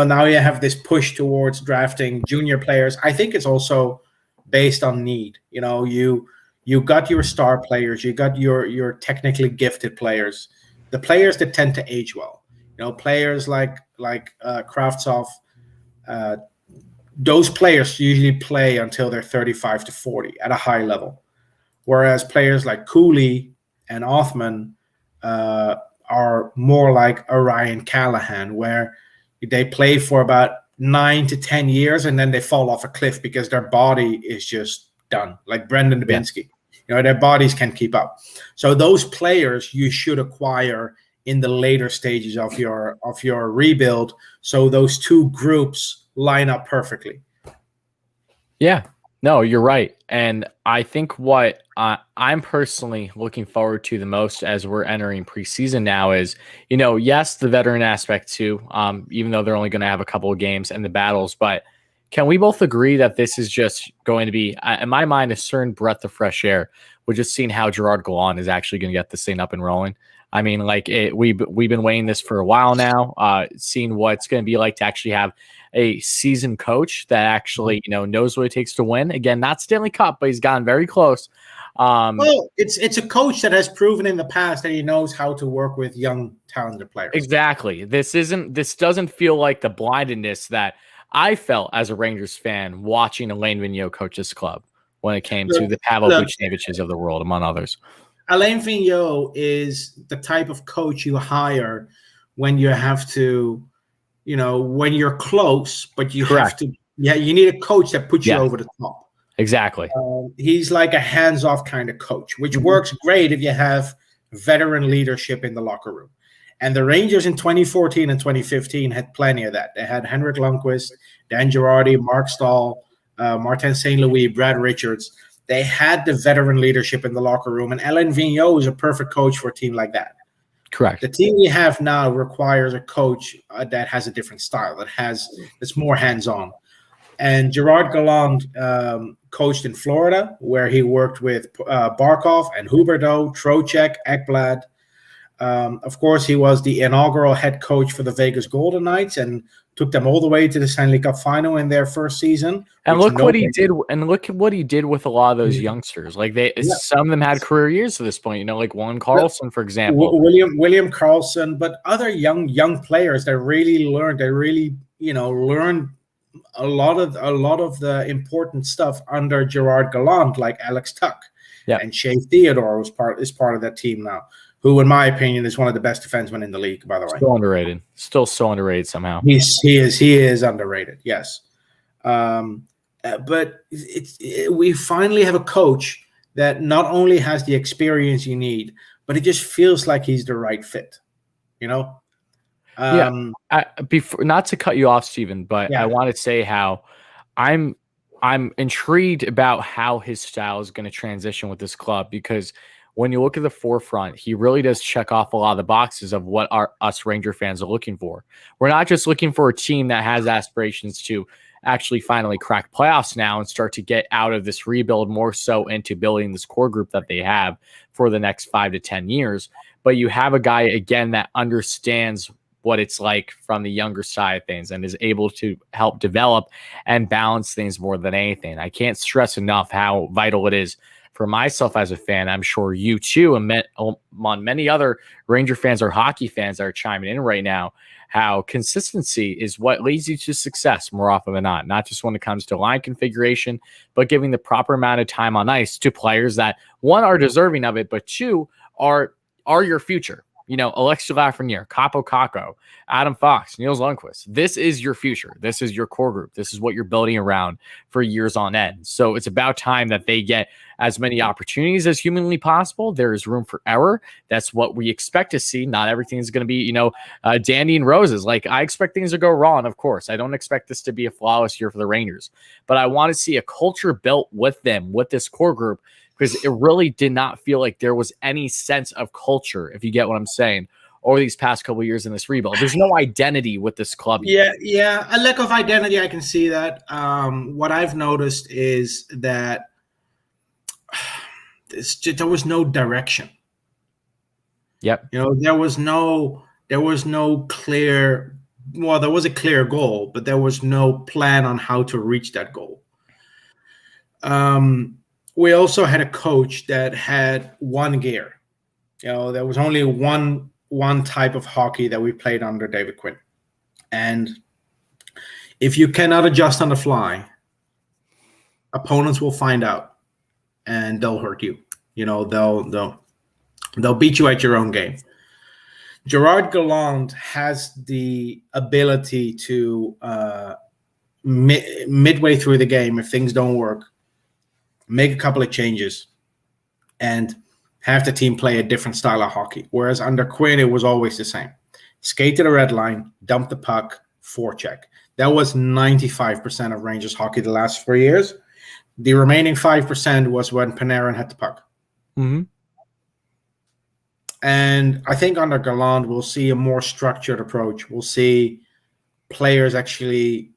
now you have this push towards drafting junior players. I think it's also based on need. You got your star players, you got your technically gifted players, the players that tend to age well. players like Kravtsov, those players usually play until they're 35 to 40 at a high level. Whereas players like Cooley and Othman are more like a Ryan Callahan, where they play for about 9 to 10 years and then they fall off a cliff because their body is just done, like Brendan Dubinsky. Their bodies can't keep up. So those players you should acquire in the later stages of your rebuild, so those two groups line up perfectly. Yeah, no, you're right. And I think what I'm personally looking forward to the most as we're entering preseason now is, yes, the veteran aspect too, even though they're only going to have a couple of games and the battles. But can we both agree that this is just going to be, in my mind, a certain breath of fresh air? We're just seeing how Gerard Gallant is actually going to get this thing up and rolling. I mean, we've been weighing this for a while now, seeing what it's going to be like to actually have a seasoned coach that actually, knows what it takes to win. Again, not Stanley Cup, but he's gotten very close. Well, it's a coach that has proven in the past that he knows how to work with young, talented players. Exactly. This doesn't feel like the blindedness that I felt as a Rangers fan watching Alain Vigneault coach this club when it came to the Pavel Buchneviches of the world, among others. Alain Vigneault is the type of coach you hire when you have to, when you're close, but you Correct. have to. Yeah, you need a coach that puts you over the top. Exactly. He's like a hands-off kind of coach, which works great if you have veteran leadership in the locker room. And the Rangers in 2014 and 2015 had plenty of that. They had Henrik Lundqvist, Dan Girardi, Mark Stahl, Martin St. Louis, Brad Richards. They had the veteran leadership in the locker room, and Alain Vigneault is a perfect coach for a team like that. Correct. The team we have now requires a coach that has a different style, that's more hands-on. And Gerard Gallant coached in Florida, where he worked with Barkov and Huberdeau, Trocheck, Ekblad. Of course, he was the inaugural head coach for the Vegas Golden Knights and took them all the way to the Stanley Cup final in their first season. And look what he did. And look at what he did with a lot of those youngsters. Like some of them had career years to this point. Like William Karlsson, for example. William Karlsson, but other young players that really learned. They really learned a lot of the important stuff under Gerard Gallant, like Alex Tuck and Shea Theodore is part of that team now, who, in my opinion, is one of the best defensemen in the league, by the way. Still underrated. Still so underrated somehow. He is underrated, yes. But we finally have a coach that not only has the experience you need, but it just feels like he's the right fit, Before, not to cut you off, Steven, but I want to say how I'm intrigued about how his style is going to transition with this club, because when you look at the forefront, he really does check off a lot of the boxes of what us Ranger fans are looking for. We're not just looking for a team that has aspirations to actually finally crack playoffs now and start to get out of this rebuild, more so into building this core group that they have for the next 5 to 10 years. But you have a guy, again, that understands what it's like from the younger side of things and is able to help develop and balance things more than anything. I can't stress enough how vital it is for myself as a fan. I'm sure you too, and on many other Ranger fans or hockey fans that are chiming in right now, how consistency is what leads you to success more often than not just when it comes to line configuration, but giving the proper amount of time on ice to players that, one, are deserving of it, but two, are your future. Alexis Lafreniere, Capo Caco, Adam Fox, Niels Lundqvist. This is your future. This is your core group. This is what you're building around for years on end. So it's about time that they get as many opportunities as humanly possible. There is room for error. That's what we expect to see. Not everything is going to be, dandy and roses. Like, I expect things to go wrong, of course. I don't expect this to be a flawless year for the Rangers. But I want to see a culture built with them, with this core group, because it really did not feel like there was any sense of culture, if you get what I'm saying, over these past couple of years in this rebuild. There's no identity with this club. Yeah. A lack of identity, I can see that. What I've noticed is that there was no direction. Yep. There was no clear. Well, there was a clear goal, but there was no plan on how to reach that goal. We also had a coach that had one gear. There was only one one type of hockey that we played under David Quinn. And if you cannot adjust on the fly, opponents will find out and they'll hurt you. They'll beat you at your own game. Gerard Gallant has the ability to midway through the game, if things don't work, make a couple of changes and have the team play a different style of hockey. Whereas under Quinn, it was always the same. Skate to the red line, dump the puck, forecheck. That was 95% of Rangers hockey the last 4 years. The remaining 5% was when Panarin had the puck. Mm-hmm. And I think under Gallant, we'll see a more structured approach. We'll see players actually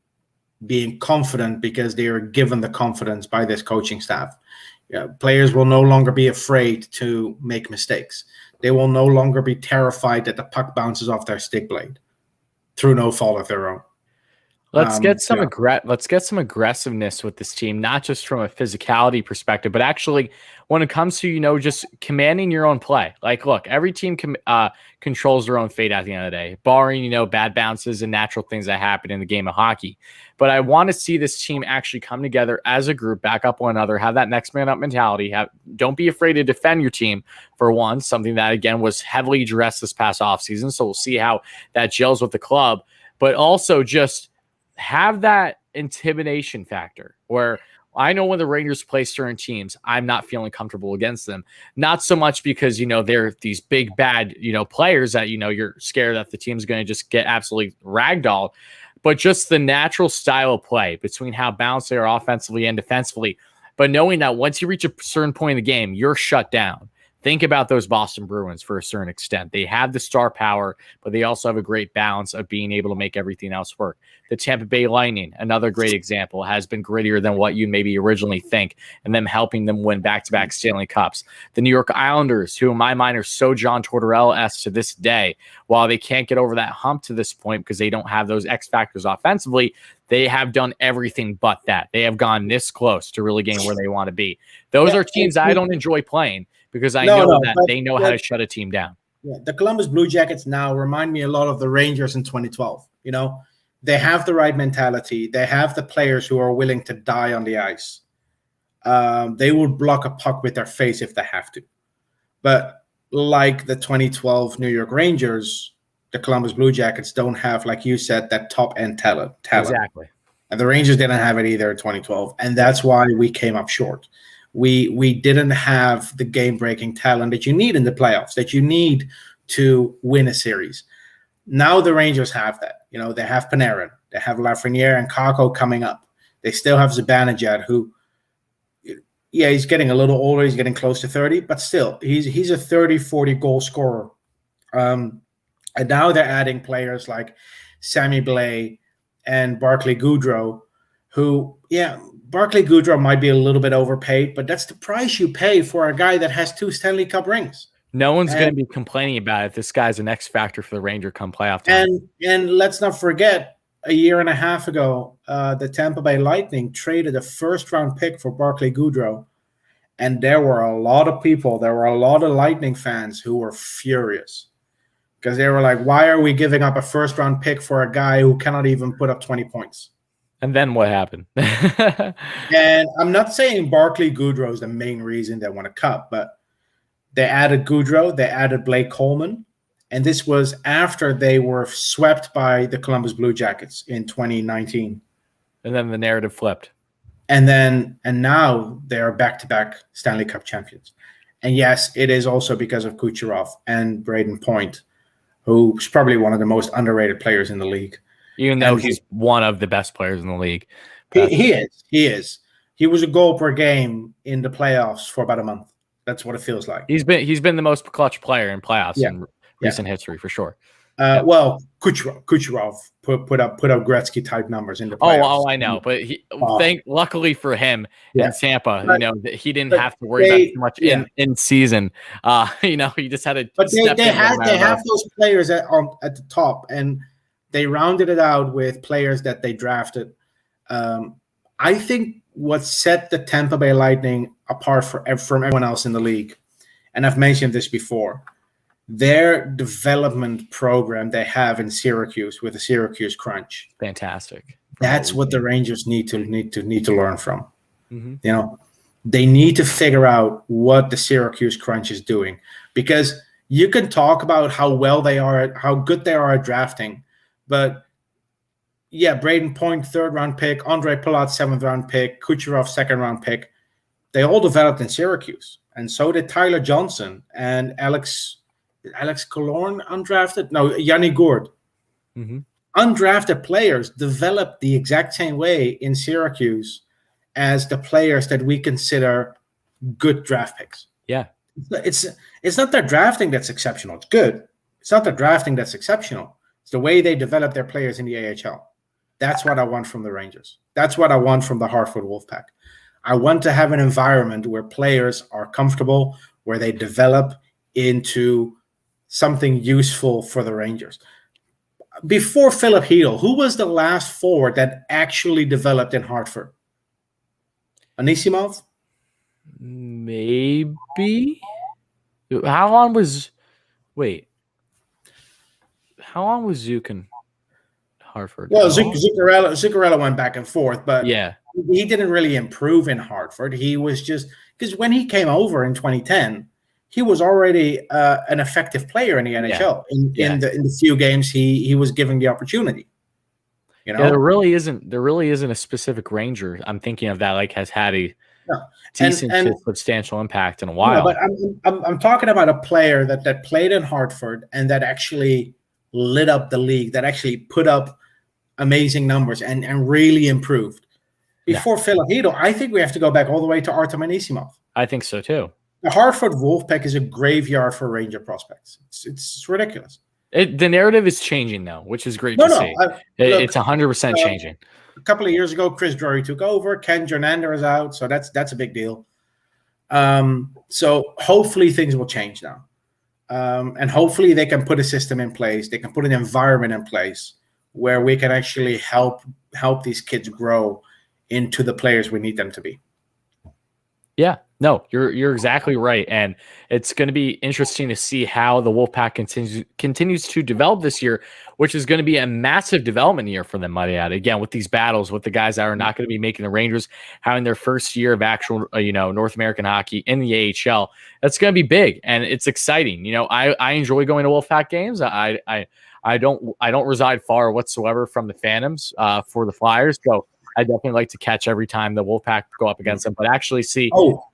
being confident because they are given the confidence by this coaching staff. Players will no longer be afraid to make mistakes. They will no longer be terrified that the puck bounces off their stick blade through no fault of their own. Let's get some aggressiveness with this team, not just from a physicality perspective, but actually when it comes to, just commanding your own play. Like, look, every team controls their own fate at the end of the day, barring, bad bounces and natural things that happen in the game of hockey. But I want to see this team actually come together as a group, back up one another, have that next man up mentality. Don't be afraid to defend your team, for one, something that, again, was heavily addressed this past offseason. So we'll see how that gels with the club, but also just have that intimidation factor where I know when the Rangers play certain teams, I'm not feeling comfortable against them. Not so much because, they're these big, bad, players that, you're scared that the team's going to just get absolutely ragdolled, but just the natural style of play between how balanced they are offensively and defensively. But knowing that once you reach a certain point in the game, you're shut down. Think about those Boston Bruins for a certain extent. They have the star power, but they also have a great balance of being able to make everything else work. The Tampa Bay Lightning, another great example, has been grittier than what you maybe originally think, and them helping them win back-to-back Stanley Cups. The New York Islanders, who in my mind are so John Tortorella-esque to this day, while they can't get over that hump to this point because they don't have those X factors offensively, they have done everything but that. They have gone this close to really getting where they want to be. Those are teams I don't enjoy playing because I know that they know how to shut a team down. Yeah, the Columbus Blue Jackets now remind me a lot of the Rangers in 2012. They have the right mentality. They have the players who are willing to die on the ice. They will block a puck with their face if they have to. But like the 2012 New York Rangers, the Columbus Blue Jackets don't have, like you said, that top-end talent. Exactly. And the Rangers didn't have it either in 2012, and that's why we came up short. We didn't have the game-breaking talent that you need in the playoffs, that you need to win a series. Now the Rangers have that. They have Panarin, they have Lafreniere and Kakko coming up. They still have Zibanejad, who, he's getting a little older. He's getting close to 30, but still, he's a 30, 40 goal scorer. And now they're adding players like Sammy Blais and Barclay Goodrow, who, Barclay Goodrow might be a little bit overpaid, but that's the price you pay for a guy that has 2 Stanley Cup rings. No one's going to be complaining about it. This guy's an X factor for the Ranger come playoff time. And let's not forget, a year and a half ago, the Tampa Bay Lightning traded a first-round pick for Barclay Goodrow, and there were a lot of Lightning fans who were furious because they were like, why are we giving up a first-round pick for a guy who cannot even put up 20 points? And then what happened? And I'm not saying Barclay Goodrow is the main reason they want to cut, but they added Goodrow, they added Blake Coleman, and this was after they were swept by the Columbus Blue Jackets in 2019. And then the narrative flipped. And now they are back-to-back Stanley Cup champions. And yes, it is also because of Kucherov and Braden Point, who's probably one of the most underrated players in the league. Even though he's one of the best players in the league. He is. He was a goal per game in the playoffs for about a month. That's what it feels like. He's been the most clutch player in playoffs in recent history for sure. Well, Kucherov put up Gretzky type numbers in the playoffs. Oh, I know, but luckily for him in Tampa, he didn't have to worry about too much in season. He just had to. But they have those players at the top, and they rounded it out with players that they drafted. I think what set the Tampa Bay Lightning apart from everyone else in the league, and I've mentioned this before, their development program they have in Syracuse with the Syracuse Crunch. Fantastic. That's what the Rangers need to learn from. Mm-hmm. You know, they need to figure out what the Syracuse Crunch is doing, because you can talk about how well they are, how good they are at drafting, but yeah, Braden Point, 3rd round pick, Andre Palat, 7th round pick, Kucherov, 2nd round pick. They all developed in Syracuse, and so did Tyler Johnson and Alex Killorn, undrafted. No, Yanni Gourde. Mm-hmm. Undrafted players developed the exact same way in Syracuse as the players that we consider good draft picks. Yeah, it's not their drafting that's exceptional. It's good. It's not their drafting that's exceptional. It's the way they develop their players in the AHL. That's what I want from the Rangers. That's what I want from the Hartford Wolfpack. I want to have an environment where players are comfortable, where they develop into something useful for the Rangers. Before Philip Hedl, who was the last forward that actually developed in Hartford? Anisimov? Maybe. How long was Zook in Hartford? Well, Zuccarello went back and forth, but yeah, he didn't really improve in Hartford. He was just, because when he came over in 2010, he was already an effective player in the NHL. In the few games he was given the opportunity. You know, there really isn't a specific Ranger I'm thinking of that like has had a decent to substantial impact in a while. But I'm talking about a player that played in Hartford and that actually lit up the league, that actually put up amazing numbers and really improved. Before Philip Hedl, I think we have to go back all the way to Artem Anisimov. I think so too. The Hartford Wolfpack is a graveyard for Ranger prospects. It's ridiculous. The narrative is changing though, which is great to see. It's 100% changing. A couple of years ago, Chris Drury took over. Ken Jernander is out, so that's a big deal. So hopefully things will change now, and hopefully they can put a system in place. They can put an environment in place where we can actually help these kids grow into the players we need them to be. Yeah, no, you're exactly right, and it's going to be interesting to see how the Wolfpack continues to develop this year, which is going to be a massive development year for them, might I add. Again, with these battles with the guys that are not going to be making the Rangers, having their first year of actual North American hockey in the AHL, that's going to be big and it's exciting. I enjoy going to Wolfpack games. I don't reside far whatsoever from the Phantoms for the Flyers, so I definitely like to catch every time the Wolfpack go up against them, but actually see. Go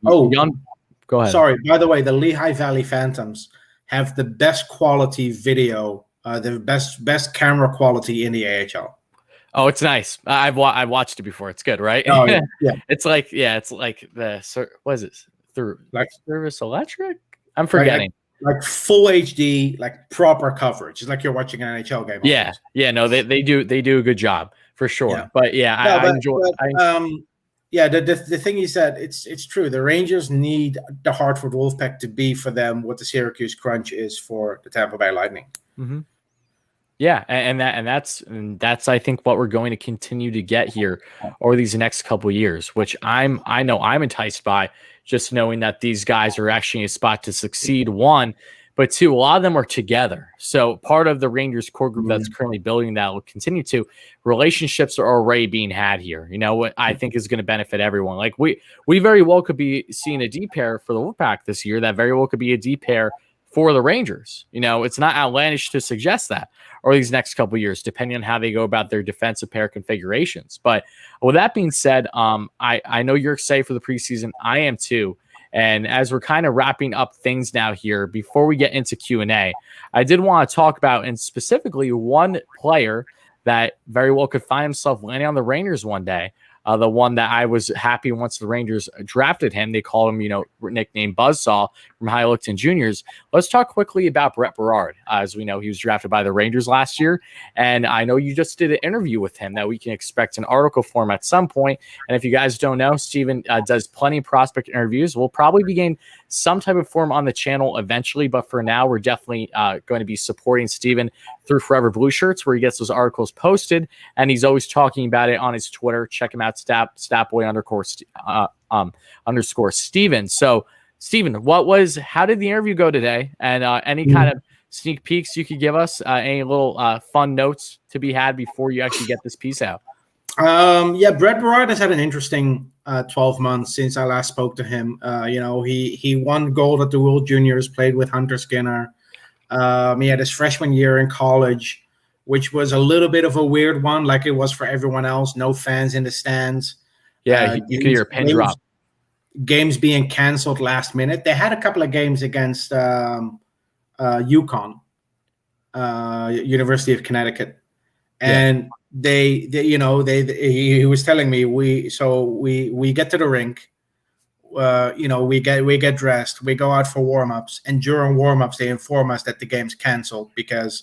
ahead. Sorry. By the way, the Lehigh Valley Phantoms have the best quality video, the best camera quality in the AHL. Oh, it's nice. I've watched it before. It's good, right? Oh, yeah. It's like the what is it? Through Service Electric? I'm forgetting. Like full HD, like proper coverage. It's like you're watching an NHL game. Yeah. Yeah. No, they do a good job. For sure, yeah. But yeah, I enjoy. The thing you said, it's true. The Rangers need the Hartford Wolfpack to be for them what the Syracuse Crunch is for the Tampa Bay Lightning. Mm-hmm. Yeah, and that's I think what we're going to continue to get here over these next couple of years, which I know I'm enticed by, just knowing that these guys are actually in a spot to succeed. One. But two, a lot of them are together. So part of the Rangers core group that's currently building that will continue to. Relationships are already being had here. What I think is going to benefit everyone. Like we very well could be seeing a D pair for the Wolfpack this year. That very well could be a D pair for the Rangers. It's not outlandish to suggest that, or these next couple of years, depending on how they go about their defensive pair configurations. But with that being said, I know you're excited for the preseason. I am too. And as we're kind of wrapping up things now here, before we get into Q&A, I did want to talk about, and specifically one player that very well could find himself landing on the Rangers one day. The one that I was happy once the Rangers drafted him. They called him, nicknamed Buzzsaw from High-Lookton Juniors. Let's talk quickly about Brett Berard. As we know, he was drafted by the Rangers last year. And I know you just did an interview with him that we can expect in article form at some point. And if you guys don't know, Steven does plenty of prospect interviews. We'll probably begin some type of form on the channel eventually. But for now, we're definitely going to be supporting Steven through Forever Blue Shirts, where he gets those articles posted. And he's always talking about it on his Twitter. Check him out. Statboy _Steven. So Steven, how did the interview go today? And any kind of sneak peeks you could give us? Any little fun notes to be had before you actually get this piece out? Brett Berard has had an interesting 12 months since I last spoke to him. He won gold at the World Juniors, played with Hunter Skinner. He had his freshman year in college, which was a little bit of a weird one, like it was for everyone else. No fans in the stands. Yeah, you could hear a pin drop. Games being canceled last minute. They had a couple of games against UConn, University of Connecticut, and he was telling me we get to the rink, we get dressed, we go out for warm-ups, and during warm-ups they inform us that the game's canceled because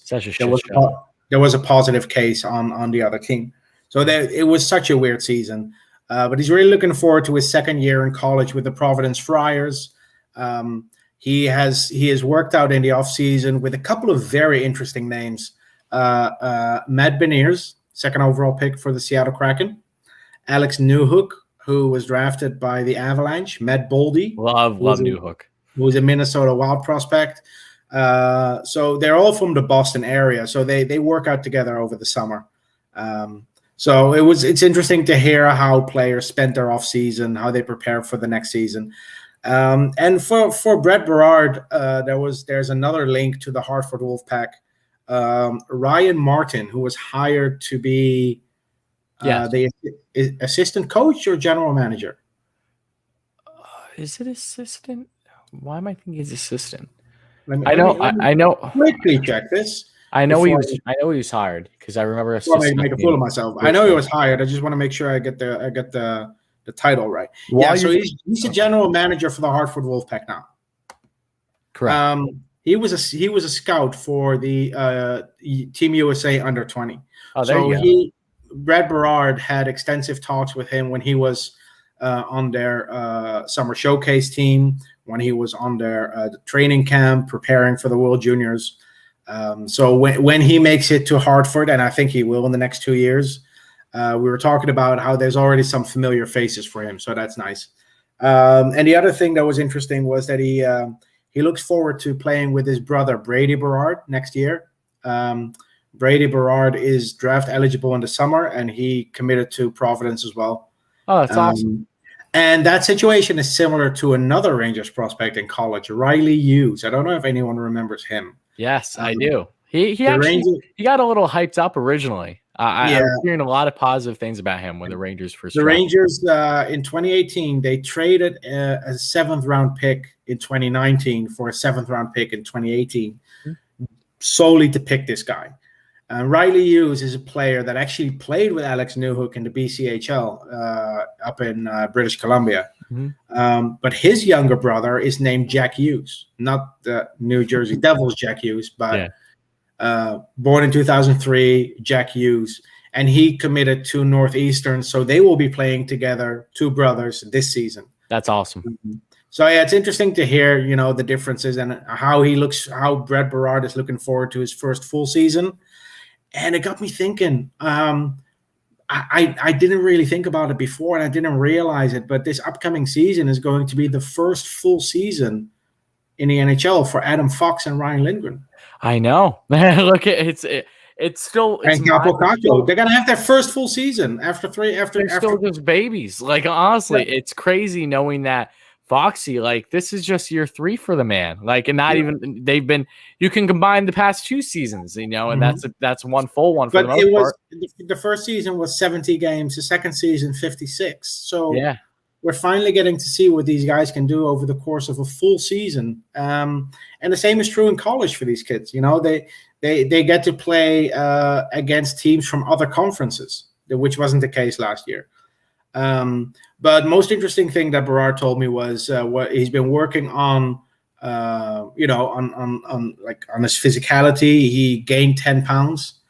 there was a positive case on the other team. So it was such a weird season. But he's really looking forward to his second year in college with the Providence Friars. He has worked out in the offseason with a couple of very interesting names. Matt Beniers, second overall pick for the Seattle Kraken. Alex Newhook, who was drafted by the Avalanche. Matt Boldy. Love Newhook. Who was a Minnesota Wild prospect. So they're all from the Boston area. So they work out together over the summer. So it's interesting to hear how players spent their off season, how they prepare for the next season. And for Brett Berard, there's another link to the Hartford Wolfpack. Ryan Martin, who was hired to be the assistant coach or general manager. Is it assistant? Why am I thinking he's assistant? I know. Quickly check this. I know he was hired because I remember. Make a fool of myself. I know he was hired. I just want to make sure I get the title right. So he's a general manager for the Hartford Wolfpack now. Correct. He was a scout for the Team USA under-20. Oh, there you go. Brad Berard had extensive talks with him when he was on their summer showcase team, when he was on their training camp preparing for the World Juniors. So when he makes it to Hartford, and I think he will in the next 2 years, we were talking about how there's already some familiar faces for him. So that's nice. And the other thing that was interesting was that he looks forward to playing with his brother, Brady Berard, next year. Brady Berard is draft eligible in the summer, and he committed to Providence as well. Oh, that's awesome. And that situation is similar to another Rangers prospect in college, Riley Hughes. I don't know if anyone remembers him. Yes, I do. He got a little hyped up originally. I was hearing a lot of positive things about him when the Rangers first. The Rangers in 2018 they traded a 7th round pick in 2019 for a 7th round pick in 2018, solely to pick this guy. Riley Hughes is a player that actually played with Alex Newhook in the BCHL up in British Columbia. Mm-hmm. But his younger brother is named Jack Hughes, not the New Jersey Devils Jack Hughes, but born in 2003, Jack Hughes. And he committed to Northeastern, so they will be playing together, two brothers, this season. That's awesome. Mm-hmm. So it's interesting to hear, the differences and how Brett Berard is looking forward to his first full season. And it got me thinking. I didn't really think about it before, and I didn't realize it. But this upcoming season is going to be the first full season in the NHL for Adam Fox and Ryan Lindgren. I know. Look, it's still. And Capo Caco. They're gonna have their first full season after still just babies. Like honestly, it's crazy knowing that. Foxy, this is just year 3 for the man. And even you can combine the past 2 seasons, and that's one full one for the most part. The first season was 70 games, the second season 56. So we're finally getting to see what these guys can do over the course of a full season. And the same is true in college for these kids. They get to play against teams from other conferences, which wasn't the case last year. But most interesting thing that Berard told me was what he's been working on, on his physicality. He gained 10 pounds.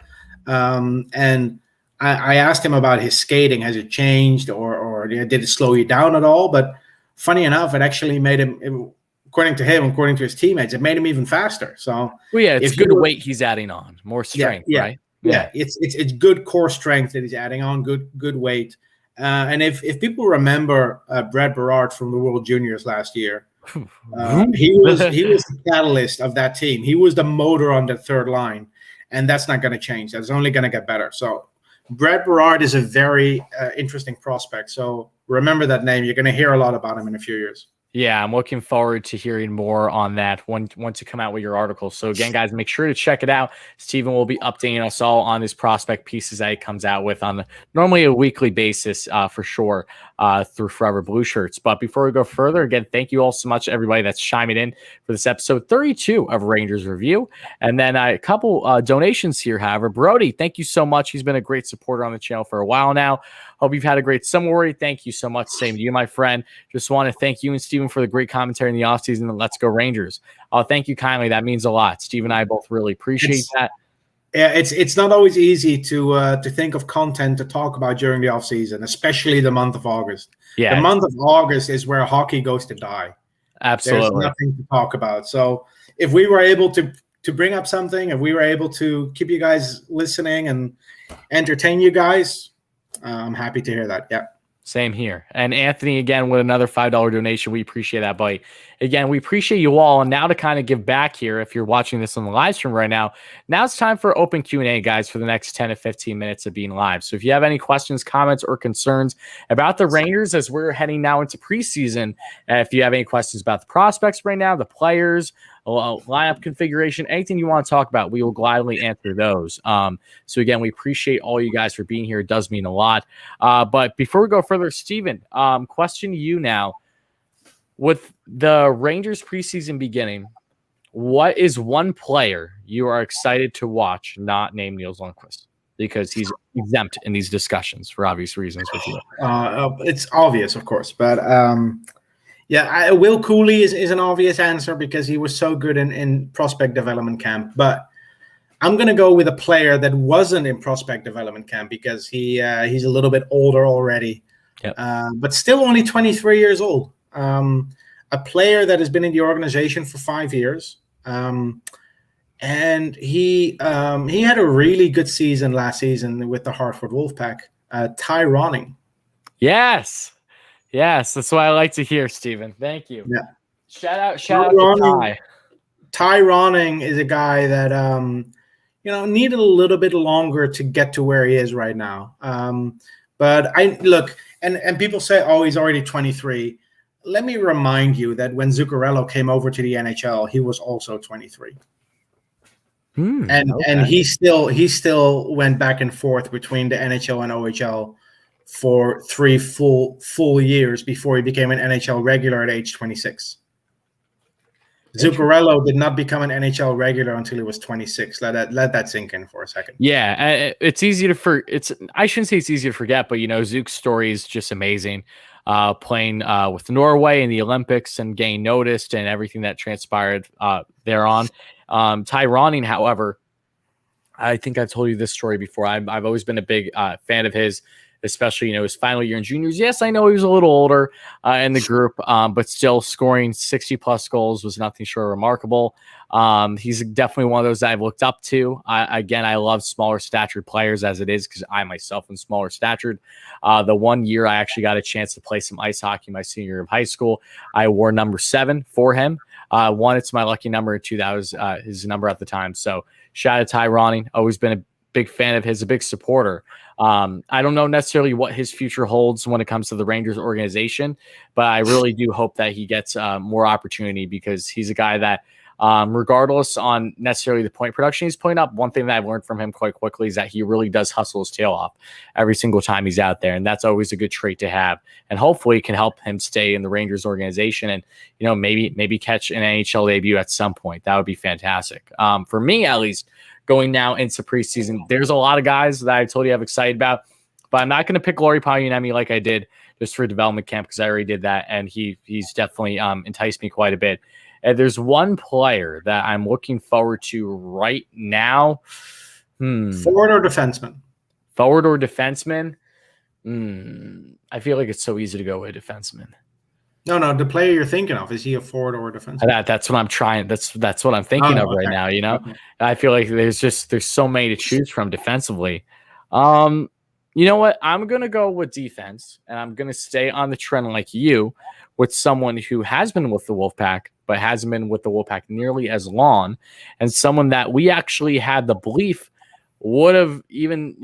And I asked him about his skating. Has it changed or did it slow you down at all? But funny enough, it actually made him, according to his teammates, it made him even faster. So it's good weight he's adding on, more strength, right? Yeah, it's good core strength that he's adding on, good weight. And if people remember Brad Berard from the World Juniors last year, He was the catalyst of that team. He was the motor on the third line, and that's not going to change. That's only going to get better. So Brett Berard is a very interesting prospect. So remember that name. You're going to hear a lot about him in a few years. Yeah, I'm looking forward to hearing more on that once you come out with your article. So again, guys, make sure to check it out. Steven will be updating us all on his prospect pieces that he comes out with on normally a weekly basis for sure through Forever Blue Shirts. But before we go further, again, thank you all so much, everybody that's chiming in for this episode 32 of Rangers Review. And then a couple donations here, however. Brody, thank you so much. He's been a great supporter on the channel for a while now. Hope you've had a great summer. Thank you so much. Same to you, my friend. Just want to thank you and Steven for the great commentary in the offseason. And let's go Rangers. Thank you kindly. That means a lot. Steve and I both really appreciate that. Yeah, it's not always easy to think of content to talk about during the offseason, especially the month of August. Yeah, the month of August is where hockey goes to die. Absolutely. There's nothing to talk about. So if we were able to bring up something, if we were able to keep you guys listening and entertain you guys, I'm happy to hear that. Yeah. Same here. And Anthony, again, with another $5 donation. We appreciate that, buddy. Again, we appreciate you all. And now to kind of give back here, if you're watching this on the live stream right now it's time for open Q&A, guys, for the next 10 to 15 minutes of being live. So if you have any questions, comments, or concerns about the Rangers as we're heading now into preseason, if you have any questions about the prospects right now, the players, lineup configuration, anything you want to talk about, we will gladly answer those. So again, we appreciate all you guys for being here. It does mean a lot. But before we go further, Steven, question to you now. With the Rangers preseason beginning, what is one player you are excited to watch not named Niels Lundqvist? Because he's exempt in these discussions for obvious reasons with you. It's obvious, of course. But yeah, Will Cooley is an obvious answer because he was so good in prospect development camp. But I'm going to go with a player that wasn't in prospect development camp because he's a little bit older already, but still only 23 years old. A player that has been in the organization for 5 years. And he had a really good season last season with the Hartford Wolfpack. Ty Ronning. Yes, that's what I like to hear, Steven. Thank you. Yeah. Shout out to Ty. Ty Ronning is a guy that needed a little bit longer to get to where he is right now. But I look, and people say, oh, he's already 23. Let me remind you that when Zuccarello came over to the NHL, he was also 23. And he still went back and forth between the NHL and OHL for 3 full years before he became an NHL regular at age 26. Zuccarello did not become an NHL regular until he was 26. Let that sink in for a second. Yeah, it's easy to I shouldn't say it's easy to forget, but Zook's story is just amazing. Playing with Norway in the Olympics and getting noticed and everything that transpired thereon. Ty Ronning, however, I think I've told you this story before. I've always been a big fan of his, especially his final year in juniors. Yes, I know he was a little older in the group, but still scoring 60+ goals was nothing short of remarkable. He's definitely one of those that I've looked up to. I love smaller statured players as it is because I myself am smaller statured. The 1 year I actually got a chance to play some ice hockey my senior year of high school, I wore number 7 for him. 1, it's my lucky number, and 2, that was his number at the time. So shout out to Ty Ronning. Always been a big fan of his, a big supporter. I don't know necessarily what his future holds when it comes to the Rangers organization, but I really do hope that he gets more opportunity because he's a guy that, regardless on necessarily the point production he's putting up, one thing that I've learned from him quite quickly is that he really does hustle his tail off every single time he's out there. And that's always a good trait to have. And hopefully can help him stay in the Rangers organization and, maybe catch an NHL debut at some point. That would be fantastic. For me, at least, going now into preseason, there's a lot of guys that I told you I'm excited about, but I'm not going to pick Lauri Pajuniemi like I did just for development camp because I already did that, and he's definitely enticed me quite a bit. And there's one player that I'm looking forward to right now. Forward or defenseman? Forward or defenseman? I feel like it's so easy to go with defenseman. No, the player you're thinking of, is he a forward or a defenseman? That's what I'm trying. That's what I'm thinking of right now. Okay. I feel like there's so many to choose from defensively. You know what? I'm going to go with defense, and I'm going to stay on the trend like you with someone who has been with the Wolfpack, but hasn't been with the Wolfpack nearly as long, and someone that we actually had the belief would have even,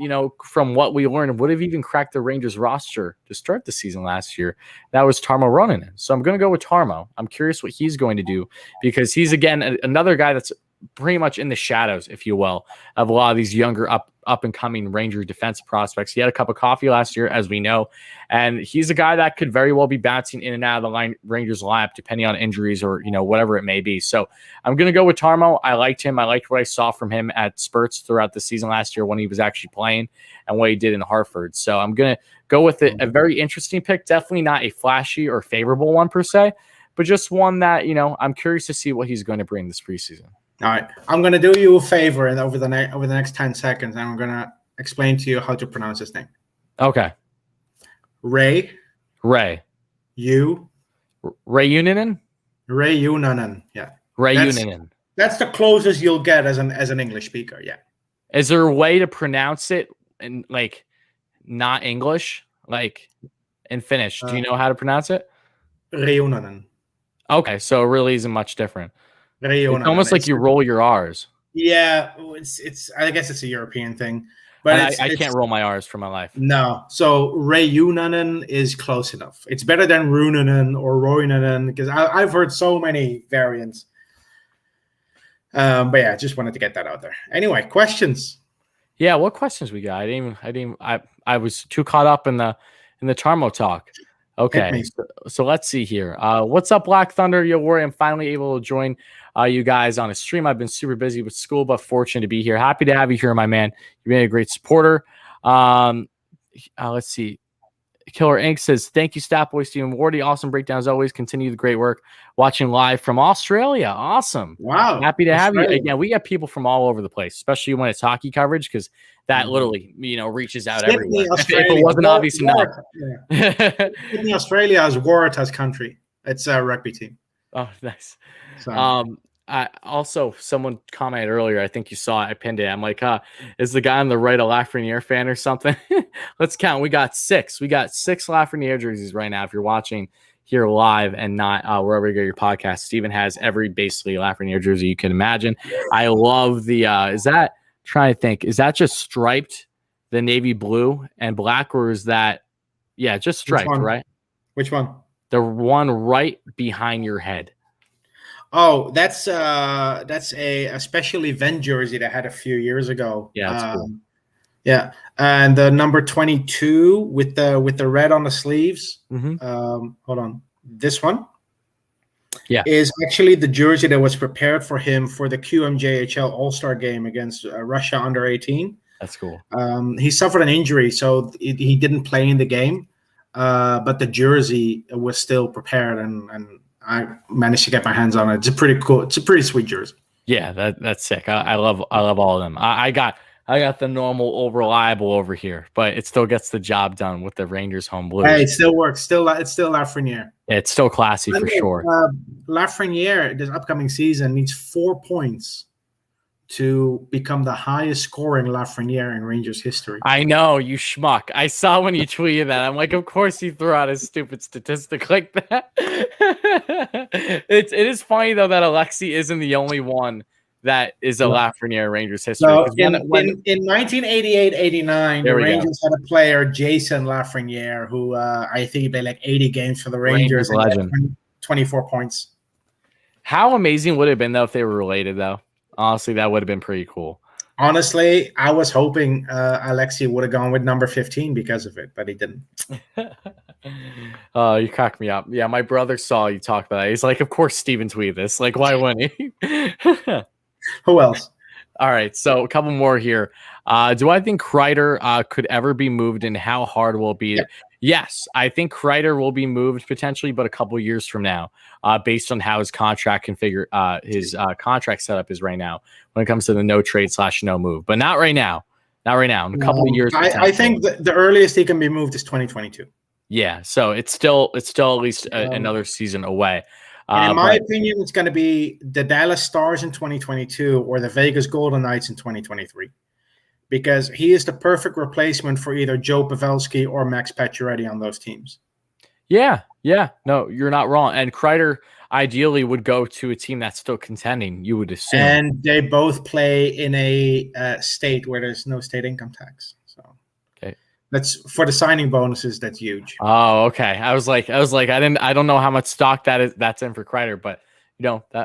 from what we learned, would have even cracked the Rangers roster to start the season last year. That was Tarmo Ronanen. So I'm going to go with Tarmo. I'm curious what he's going to do because he's, again, another guy that's pretty much in the shadows, if you will, of a lot of these younger up and coming Ranger defense prospects. He had a cup of coffee last year, as we know, and he's a guy that could very well be bouncing in and out of the Rangers lineup depending on injuries or whatever it may be. So I'm going to go with Tarmo. I liked him. I liked what I saw from him at spurts throughout the season last year when he was actually playing and what he did in Hartford. So I'm going to go with it. A very interesting pick. Definitely not a flashy or favorable one per se, but just one that I'm curious to see what he's going to bring this preseason. All right, I'm going to do you a favor, and over the next 10 seconds, I'm going to explain to you how to pronounce his name. Okay. Ray. Ray Unanen? Ray Unanen, yeah. Unanen. That's the closest you'll get as an English speaker, yeah. Is there a way to pronounce it in not English, in Finnish? Do you know how to pronounce it? Ray Unanen. Okay, so it really isn't much different. It's almost like you roll your R's. Yeah, it's. I guess it's a European thing, but I can't roll my R's for my life. No, so Ray Unanen is close enough. It's better than Runanen or Roinanen because I've heard so many variants. But yeah, I just wanted to get that out there. Anyway, questions. Yeah, what questions we got? I was too caught up in the Tarmo talk. Okay, so let's see here. What's up, Black Thunder? Yo, Warrior, I'm finally able to join you guys on a stream. I've been super busy with school, but fortunate to be here. Happy to have you here, my man. You've been a great supporter. Let's see. Killer Inc. says, thank you, Stat Boy, Stephen Wardy. Awesome breakdown as always. Continue the great work. Watching live from Australia. Awesome. Wow. Happy to have you. Again, we got people from all over the place, especially when it's hockey coverage, because that literally, reaches out everywhere. If it wasn't obvious enough. Sydney, Australia is Waratah's country. It's a rugby team. Oh, nice. So. Also, someone commented earlier, I think you saw it, I pinned it. I'm like, is the guy on the right a Lafreniere fan or something? Let's count. We got 6. We got 6 Lafreniere jerseys right now. If you're watching here live and not wherever you get your podcast, Steven has every basically Lafreniere jersey you can imagine. I love the is that just striped, the navy blue and black, or is that just striped, right? Which one? The one right behind your head. Oh, that's a special event jersey that I had a few years ago. Yeah, that's cool. Yeah, and the number 22 with the red on the sleeves. Mm-hmm. Hold on, this one. Yeah, is actually the jersey that was prepared for him for the QMJHL All-Star game against Russia under 18. That's cool. He suffered an injury, so he didn't play in the game, but the jersey was still prepared and I managed to get my hands on it. It's a pretty cool. It's a pretty sweet jersey. Yeah, that's sick. I love all of them. I got the normal reliable over here, but it still gets the job done with the Rangers home blues. Hey, it still works. It's still Lafreniere. Yeah, it's still classy for sure. Lafreniere this upcoming season needs 4 points to become the highest scoring Lafreniere in Rangers history. I know, you schmuck. I saw when you tweeted that. I'm like, of course he threw out a stupid statistic like that. It is funny though that Alexi isn't the only one that is a Lafreniere Rangers history. So in 1988-89, the Rangers had a player, Jason Lafreniere, who I think he played like 80 games for the Rangers. Legend. 24 points. How amazing would it have been though if they were related though? Honestly, that would have been pretty cool. Honestly, I was hoping Alexi would have gone with number 15 because of it, but he didn't. You cracked me up. Yeah, my brother saw you talk about that. He's like, of course Steven tweeted this. Like, why wouldn't he? Who else? All right, so a couple more here. Do I think Kreider could ever be moved, and how hard will it be? Yeah. Yes, I think Kreider will be moved potentially, but a couple years from now, based on how his contract contract setup is right now when it comes to the no trade / no move. But not right now. Not right now. In a couple of years. I think the earliest he can be moved is 2022. Yeah, so it's still at least another season away. In my opinion, it's going to be the Dallas Stars in 2022 or the Vegas Golden Knights in 2023. because he is the perfect replacement for either Joe Pavelski or Max Pacioretty on those teams. Yeah. No, you're not wrong. And Kreider ideally would go to a team that's still contending, you would assume. And they both play in a state where there's no state income tax. So that's for the signing bonuses. That's huge. Oh, okay. I was like, I don't know how much stock that's in for Kreider, but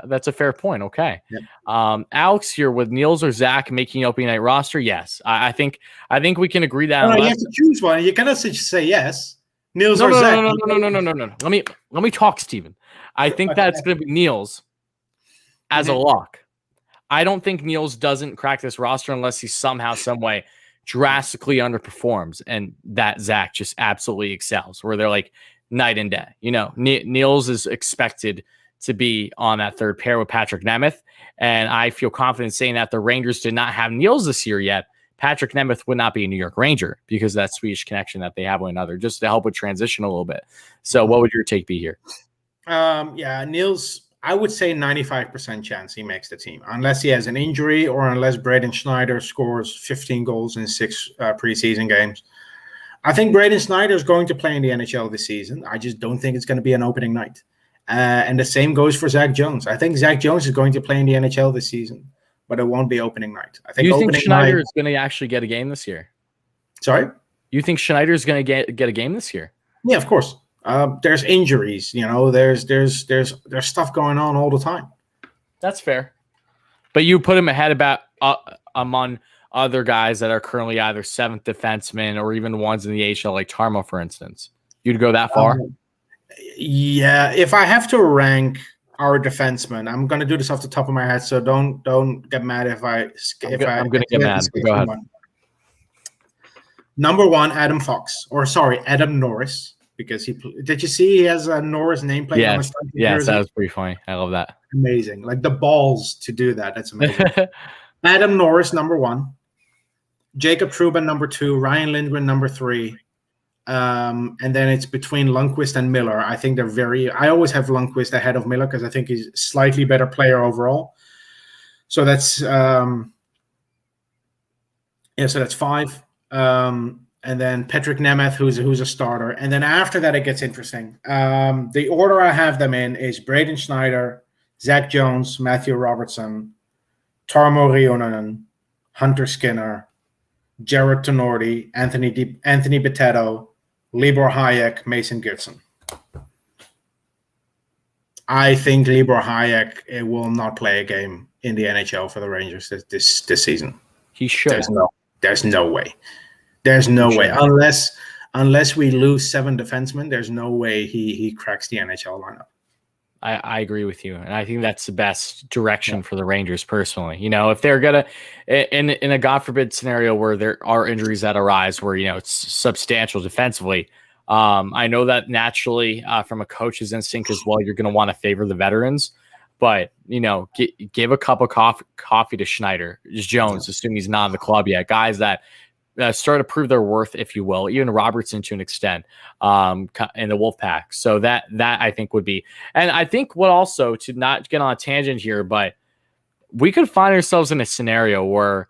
that's a fair point. Okay. Yep. Alex here with Niels or Zach making opening night roster. Yes. I think we can agree that. No, you have to choose one. You cannot just say yes. Niels or Zach. No. Let me talk, Steven. I think that it's going to be Niels as a lock. I don't think Niels doesn't crack this roster unless he somehow, some way drastically underperforms, and that Zach just absolutely excels, where they're like night and day. Niels is expected to be on that third pair with Patrick Nemeth, and I feel confident saying that the Rangers did not have Niels this year yet. Patrick Nemeth would not be a New York Ranger because of that Swedish connection that they have with another, just to help with transition a little bit. So what would your take be here? Niels, I would say 95% chance he makes the team, unless he has an injury or unless Braden Schneider scores 15 goals in 6 preseason games. I think Braden Schneider is going to play in the NHL this season. I just don't think it's going to be an opening night. And the same goes for Zach Jones. I think Zach Jones is going to play in the NHL this season, but it won't be opening night. I think. You think Schneider is going to actually get a game this year? Sorry? You think Schneider is going to get a game this year? Yeah, of course. There's injuries, there's stuff going on all the time. That's fair. But you put him ahead about among other guys that are currently either 7th defenseman or even ones in the AHL, like Tarmo, for instance. You'd go that far? Yeah. If I have to rank our defensemen, I'm going to do this off the top of my head, so don't get mad if I'm going to get mad. Go ahead. Number 1, Adam Norris. Because did you see he has a Norris nameplate? Yes, that was pretty funny. I love that. Amazing. Like the balls to do that. That's amazing. Adam Norris, number 1. Jacob Trouba, number 2. Ryan Lindgren, number 3. And then it's between Lundqvist and Miller. I think I always have Lundqvist ahead of Miller because I think he's a slightly better player overall. So that's, so that's 5. And then Patrick Nemeth, who's a starter. And then after that, it gets interesting. The order I have them in is Braden Schneider, Zach Jones, Matthew Robertson, Tarmo Rionen, Hunter Skinner, Jared Tenorti, Anthony Bitetto, Libor Hayek, Mason Gibson. I think Libor Hayek will not play a game in the NHL for the Rangers this season. He should. There's no way. There's no way. Unless we lose 7 defensemen, there's no way he cracks the NHL lineup. I agree with you. And I think that's the best direction for the Rangers personally. If they're going to, in a God forbid scenario where there are injuries that arise where, it's substantial defensively, I know that naturally from a coach's instinct as well, you're going to want to favor the veterans. But, give a cup of coffee to Schneider, Jones, assuming he's not in the club yet. Guys that start to prove their worth, if you will, even Robertson to an extent in the Wolfpack. So that I think would be, and I think what also, to not get on a tangent here, but we could find ourselves in a scenario where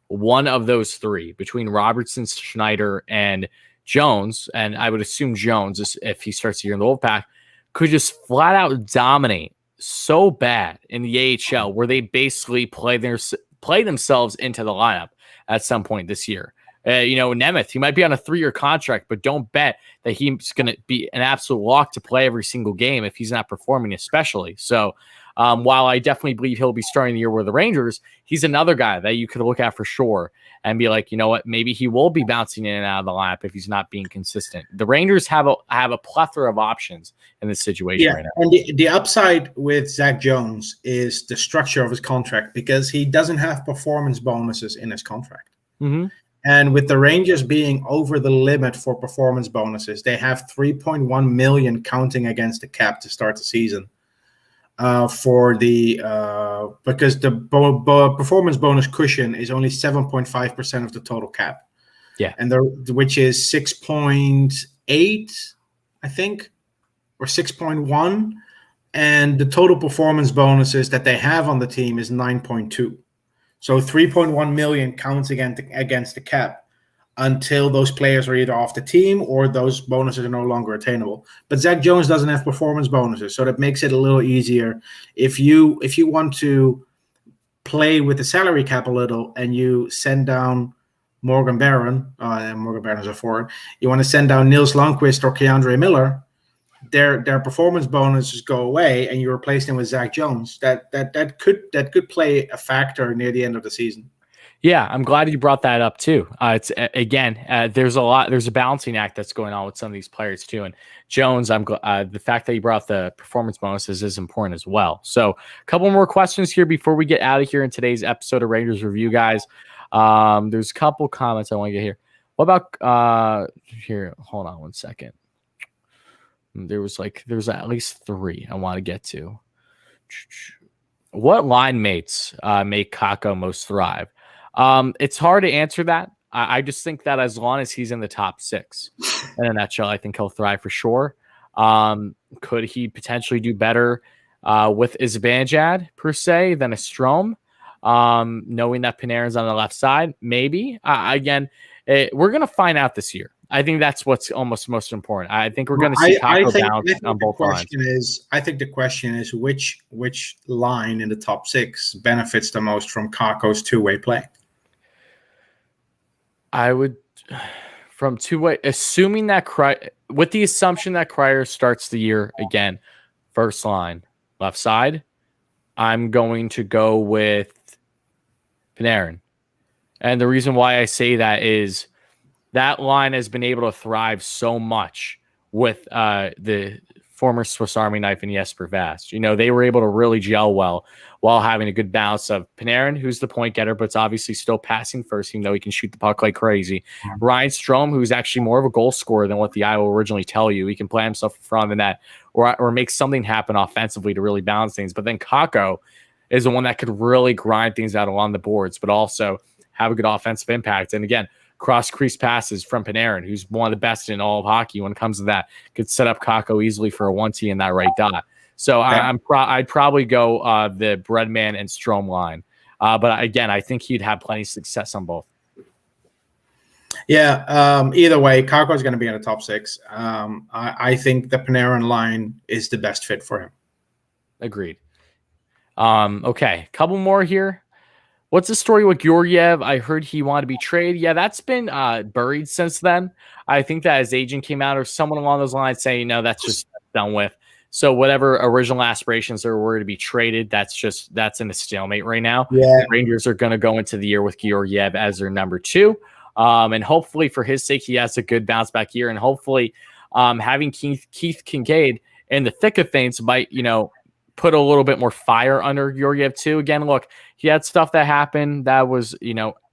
one of those 3 between Robertson, Schneider, and Jones, and I would assume Jones, if he starts the year in the Wolfpack, could just flat out dominate so bad in the AHL where they basically play themselves into the lineup at some point this year. Nemeth, he might be on a 3-year contract, but don't bet that he's going to be an absolute lock to play every single game if he's not performing, especially. So while I definitely believe he'll be starting the year with the Rangers, he's another guy that you could look at for sure and be like, you know what, maybe he will be bouncing in and out of the lineup if he's not being consistent. The Rangers have a plethora of options in this situation right now. And the upside with Zach Jones is the structure of his contract because he doesn't have performance bonuses in his contract. Mm-hmm. And with the Rangers being over the limit for performance bonuses, they have $3.1 million counting against the cap to start the season. Because the performance bonus cushion is only 7.5% of the total cap. Yeah, and which is 6.8, I think, or 6.1, and the total performance bonuses that they have on the team is 9.2. So 3.1 million counts against the cap until those players are either off the team or those bonuses are no longer attainable. But Zach Jones doesn't have performance bonuses, so that makes it a little easier. If you want to play with the salary cap a little and you send down Morgan Barron, and Morgan Barron is a forward, you want to send down Nils Lundqvist or Keandre Miller, their performance bonuses go away and you replace them with Zach Jones. That could play a factor near the end of the season. Yeah, I'm glad you brought that up too. It's again, there's a balancing act that's going on with some of these players too. And Jones, the fact that you brought up the performance bonuses is important as well. So, a couple more questions here before we get out of here in today's episode of Rangers Review, guys. There's a couple comments I want to get here. What about here? Hold on one second. There's at least 3 I want to get to. What line mates make Kakko most thrive? It's hard to answer that. I just think that as long as he's in the top 6 in a nutshell, I think he'll thrive for sure. Could he potentially do better with Zibanejad per se than a Strome? Knowing that Panarin's on the left side, maybe. Again, we're going to find out this year. I think that's what's almost most important. I think we're going to see Kakko balance on both lines. I think the question is which line in the top 6 benefits the most from Kakko's two-way play? I would, from two-way, assuming that with the assumption that Kreider starts the year again, first line, left side, I'm going to go with Panarin. And the reason why I say that is that line has been able to thrive so much with the former Swiss Army knife and Jesper Vast. They were able to really gel well while having a good balance of Panarin, who's the point getter, but it's obviously still passing first, even though he can shoot the puck like crazy. Ryan Strome, who's actually more of a goal scorer than what the eye will originally tell you. He can play himself in front of the net or make something happen offensively to really balance things. But then Kakko is the one that could really grind things out along the boards, but also have a good offensive impact. And again, cross-crease passes from Panarin, who's one of the best in all of hockey when it comes to that, could set up Kakko easily for a 1T in that right dot. So I'd probably go the Breadman and Strome line. But again, I think he'd have plenty of success on both. Yeah, either way, Kakko is going to be in the top 6. I think the Panarin line is the best fit for him. Agreed. Okay, couple more here. What's the story with Georgiev? I heard he wanted to be traded. Yeah, that's been buried since then. I think that his agent came out or someone along those lines saying, no, that's just done with. So whatever original aspirations there were to be traded, that's in a stalemate right now. Yeah. The Rangers are going to go into the year with Georgiev as their number 2. And hopefully for his sake, he has a good bounce back year. And hopefully having Keith Kincaid in the thick of things might, put a little bit more fire under Georgiev too. Again, look, he had stuff that happened that was,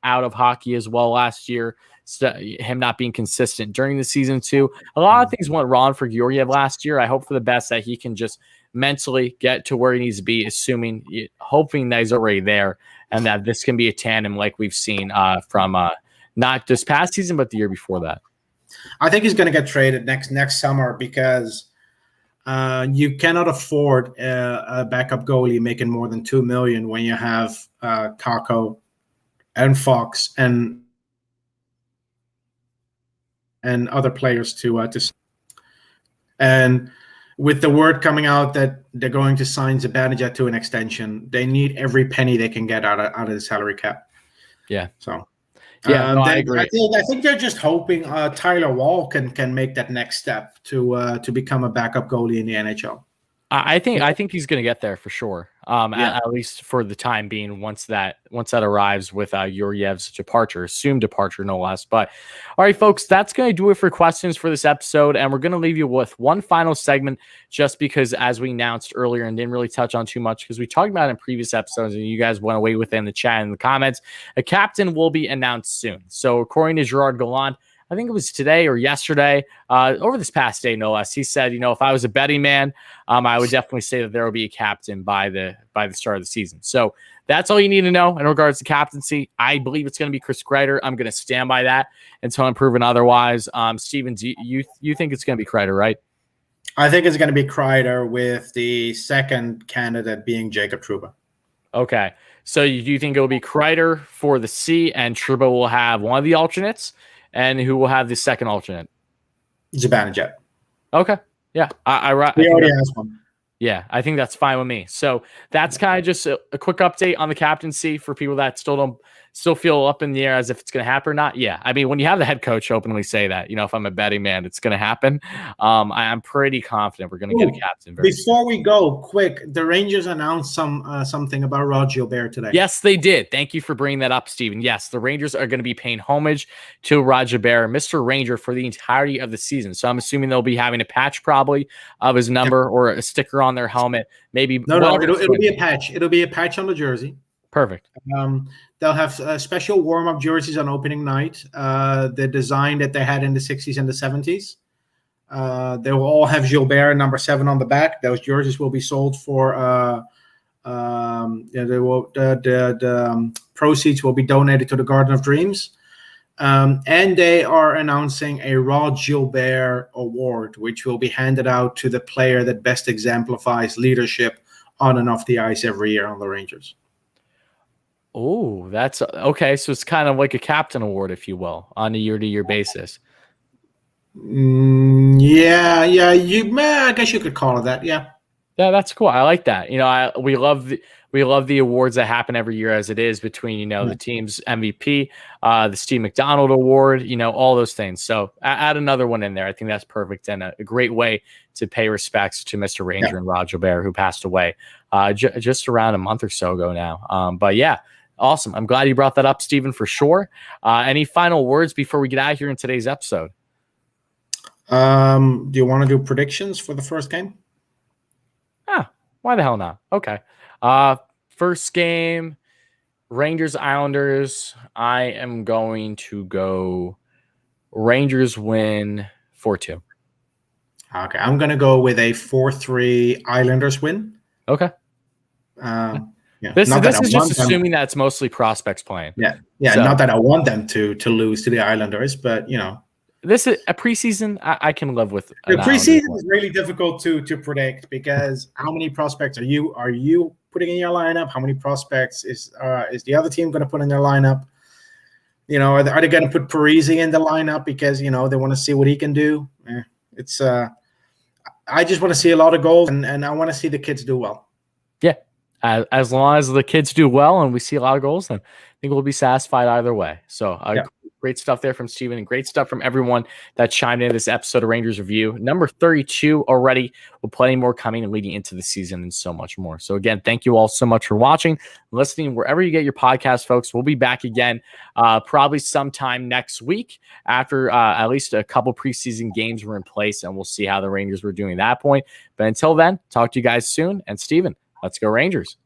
out of hockey as well last year. So him not being consistent during the season too. A lot of things went wrong for Georgiev last year. I hope for the best that he can just mentally get to where he needs to be, hoping that he's already there and that this can be a tandem like we've seen from not this past season, but the year before that. I think he's going to get traded next summer because you cannot afford a backup goalie making more than $2 million when you have Kakko and Fox and other players to and with the word coming out that they're going to sign Zibanejad to an extension, they need every penny they can get out of the salary cap. Yeah. So. Yeah, I agree. I think they're just hoping Tyler Wall can make that next step to become a backup goalie in the NHL. I think he's going to get there for sure. At least for the time being, once that arrives with Yuriev's departure, assumed departure, no less. But all right, folks, that's going to do it for questions for this episode, and we're going to leave you with one final segment, just because, as we announced earlier and didn't really touch on too much, because we talked about it in previous episodes, and you guys went away with it in the chat and the comments. A captain will be announced soon. So, according to Gerard Gallant, I think it was today or yesterday, over this past day, no less. He said, if I was a betting man, I would definitely say that there will be a captain by the start of the season. So that's all you need to know in regards to captaincy. I believe it's going to be Chris Kreider. I'm going to stand by that until I'm proven otherwise. Steven, you think it's going to be Kreider, right? I think it's going to be Kreider with the second candidate being Jacob Trouba. Okay. So do you think it will be Kreider for the C, and Trouba will have one of the alternates, and who will have the second alternate? Zibanejad. Okay. Yeah. I He think already has one. Yeah, I think that's fine with me. So that's kind of just a quick update on the captaincy for people that still feel up in the air as if it's going to happen or not. Yeah, I mean, when you have the head coach openly say that, if I'm a betting man, it's going to happen. I'm pretty confident we're going to get a captain. Before we go, quick, the Rangers announced something about Rod Gilbert today. Yes, they did. Thank you for bringing that up, Steven. Yes, the Rangers are going to be paying homage to Rod Gilbert, Mr. Ranger, for the entirety of the season. So I'm assuming they'll be having a patch probably of his number or a sticker on their helmet. Maybe no, it'll be a patch. It'll be a patch on the jersey. Perfect. They'll have special warm-up jerseys on opening night. The design that they had in the 60s and the 70s. They will all have Gilbert number 7 on the back. Those jerseys will be sold for the proceeds will be donated to the Garden of Dreams. And they are announcing a Rod Gilbert Award, which will be handed out to the player that best exemplifies leadership on and off the ice every year on the Rangers. Oh, that's okay. So it's kind of like a captain award, if you will, on a year-to-year basis. Yeah. I guess you could call it that. Yeah. Yeah, that's cool. I like that. We love the awards that happen every year as it is between, the team's MVP, the Steve McDonald Award, all those things. So add another one in there. I think that's perfect and a great way to pay respects to Mr. Ranger and Rod Gilbert, who passed away just around a month or so ago now. But yeah, awesome. I'm glad you brought that up, Steven, for sure. Any final words before we get out of here in today's episode? Do you want to do predictions for the first game? Why the hell not? Okay. First game, Rangers Islanders. I am going to go Rangers win 4-2. Okay, I'm going to go with a 4-3 Islanders win. Okay. This is just assuming that it's mostly prospects playing. Yeah. So, not that I want them to lose to the Islanders, but this is a preseason. I can live with. The preseason is really difficult to predict because how many prospects are you putting in your lineup? How many prospects is the other team going to put in their lineup? Are they going to put Parise in the lineup because they want to see what he can do? It's I just want to see a lot of goals and I want to see the kids do well. Yeah, as long as the kids do well and we see a lot of goals, then I think we'll be satisfied either way. So. Great stuff there from Steven and great stuff from everyone that chimed in this episode of Rangers Review. Number 32 already, with plenty more coming and leading into the season and so much more. So again, thank you all so much for watching, listening, wherever you get your podcast, folks. We'll be back again probably sometime next week after at least a couple preseason games were in place, and we'll see how the Rangers were doing at that point. But until then, talk to you guys soon. And Steven, let's go Rangers.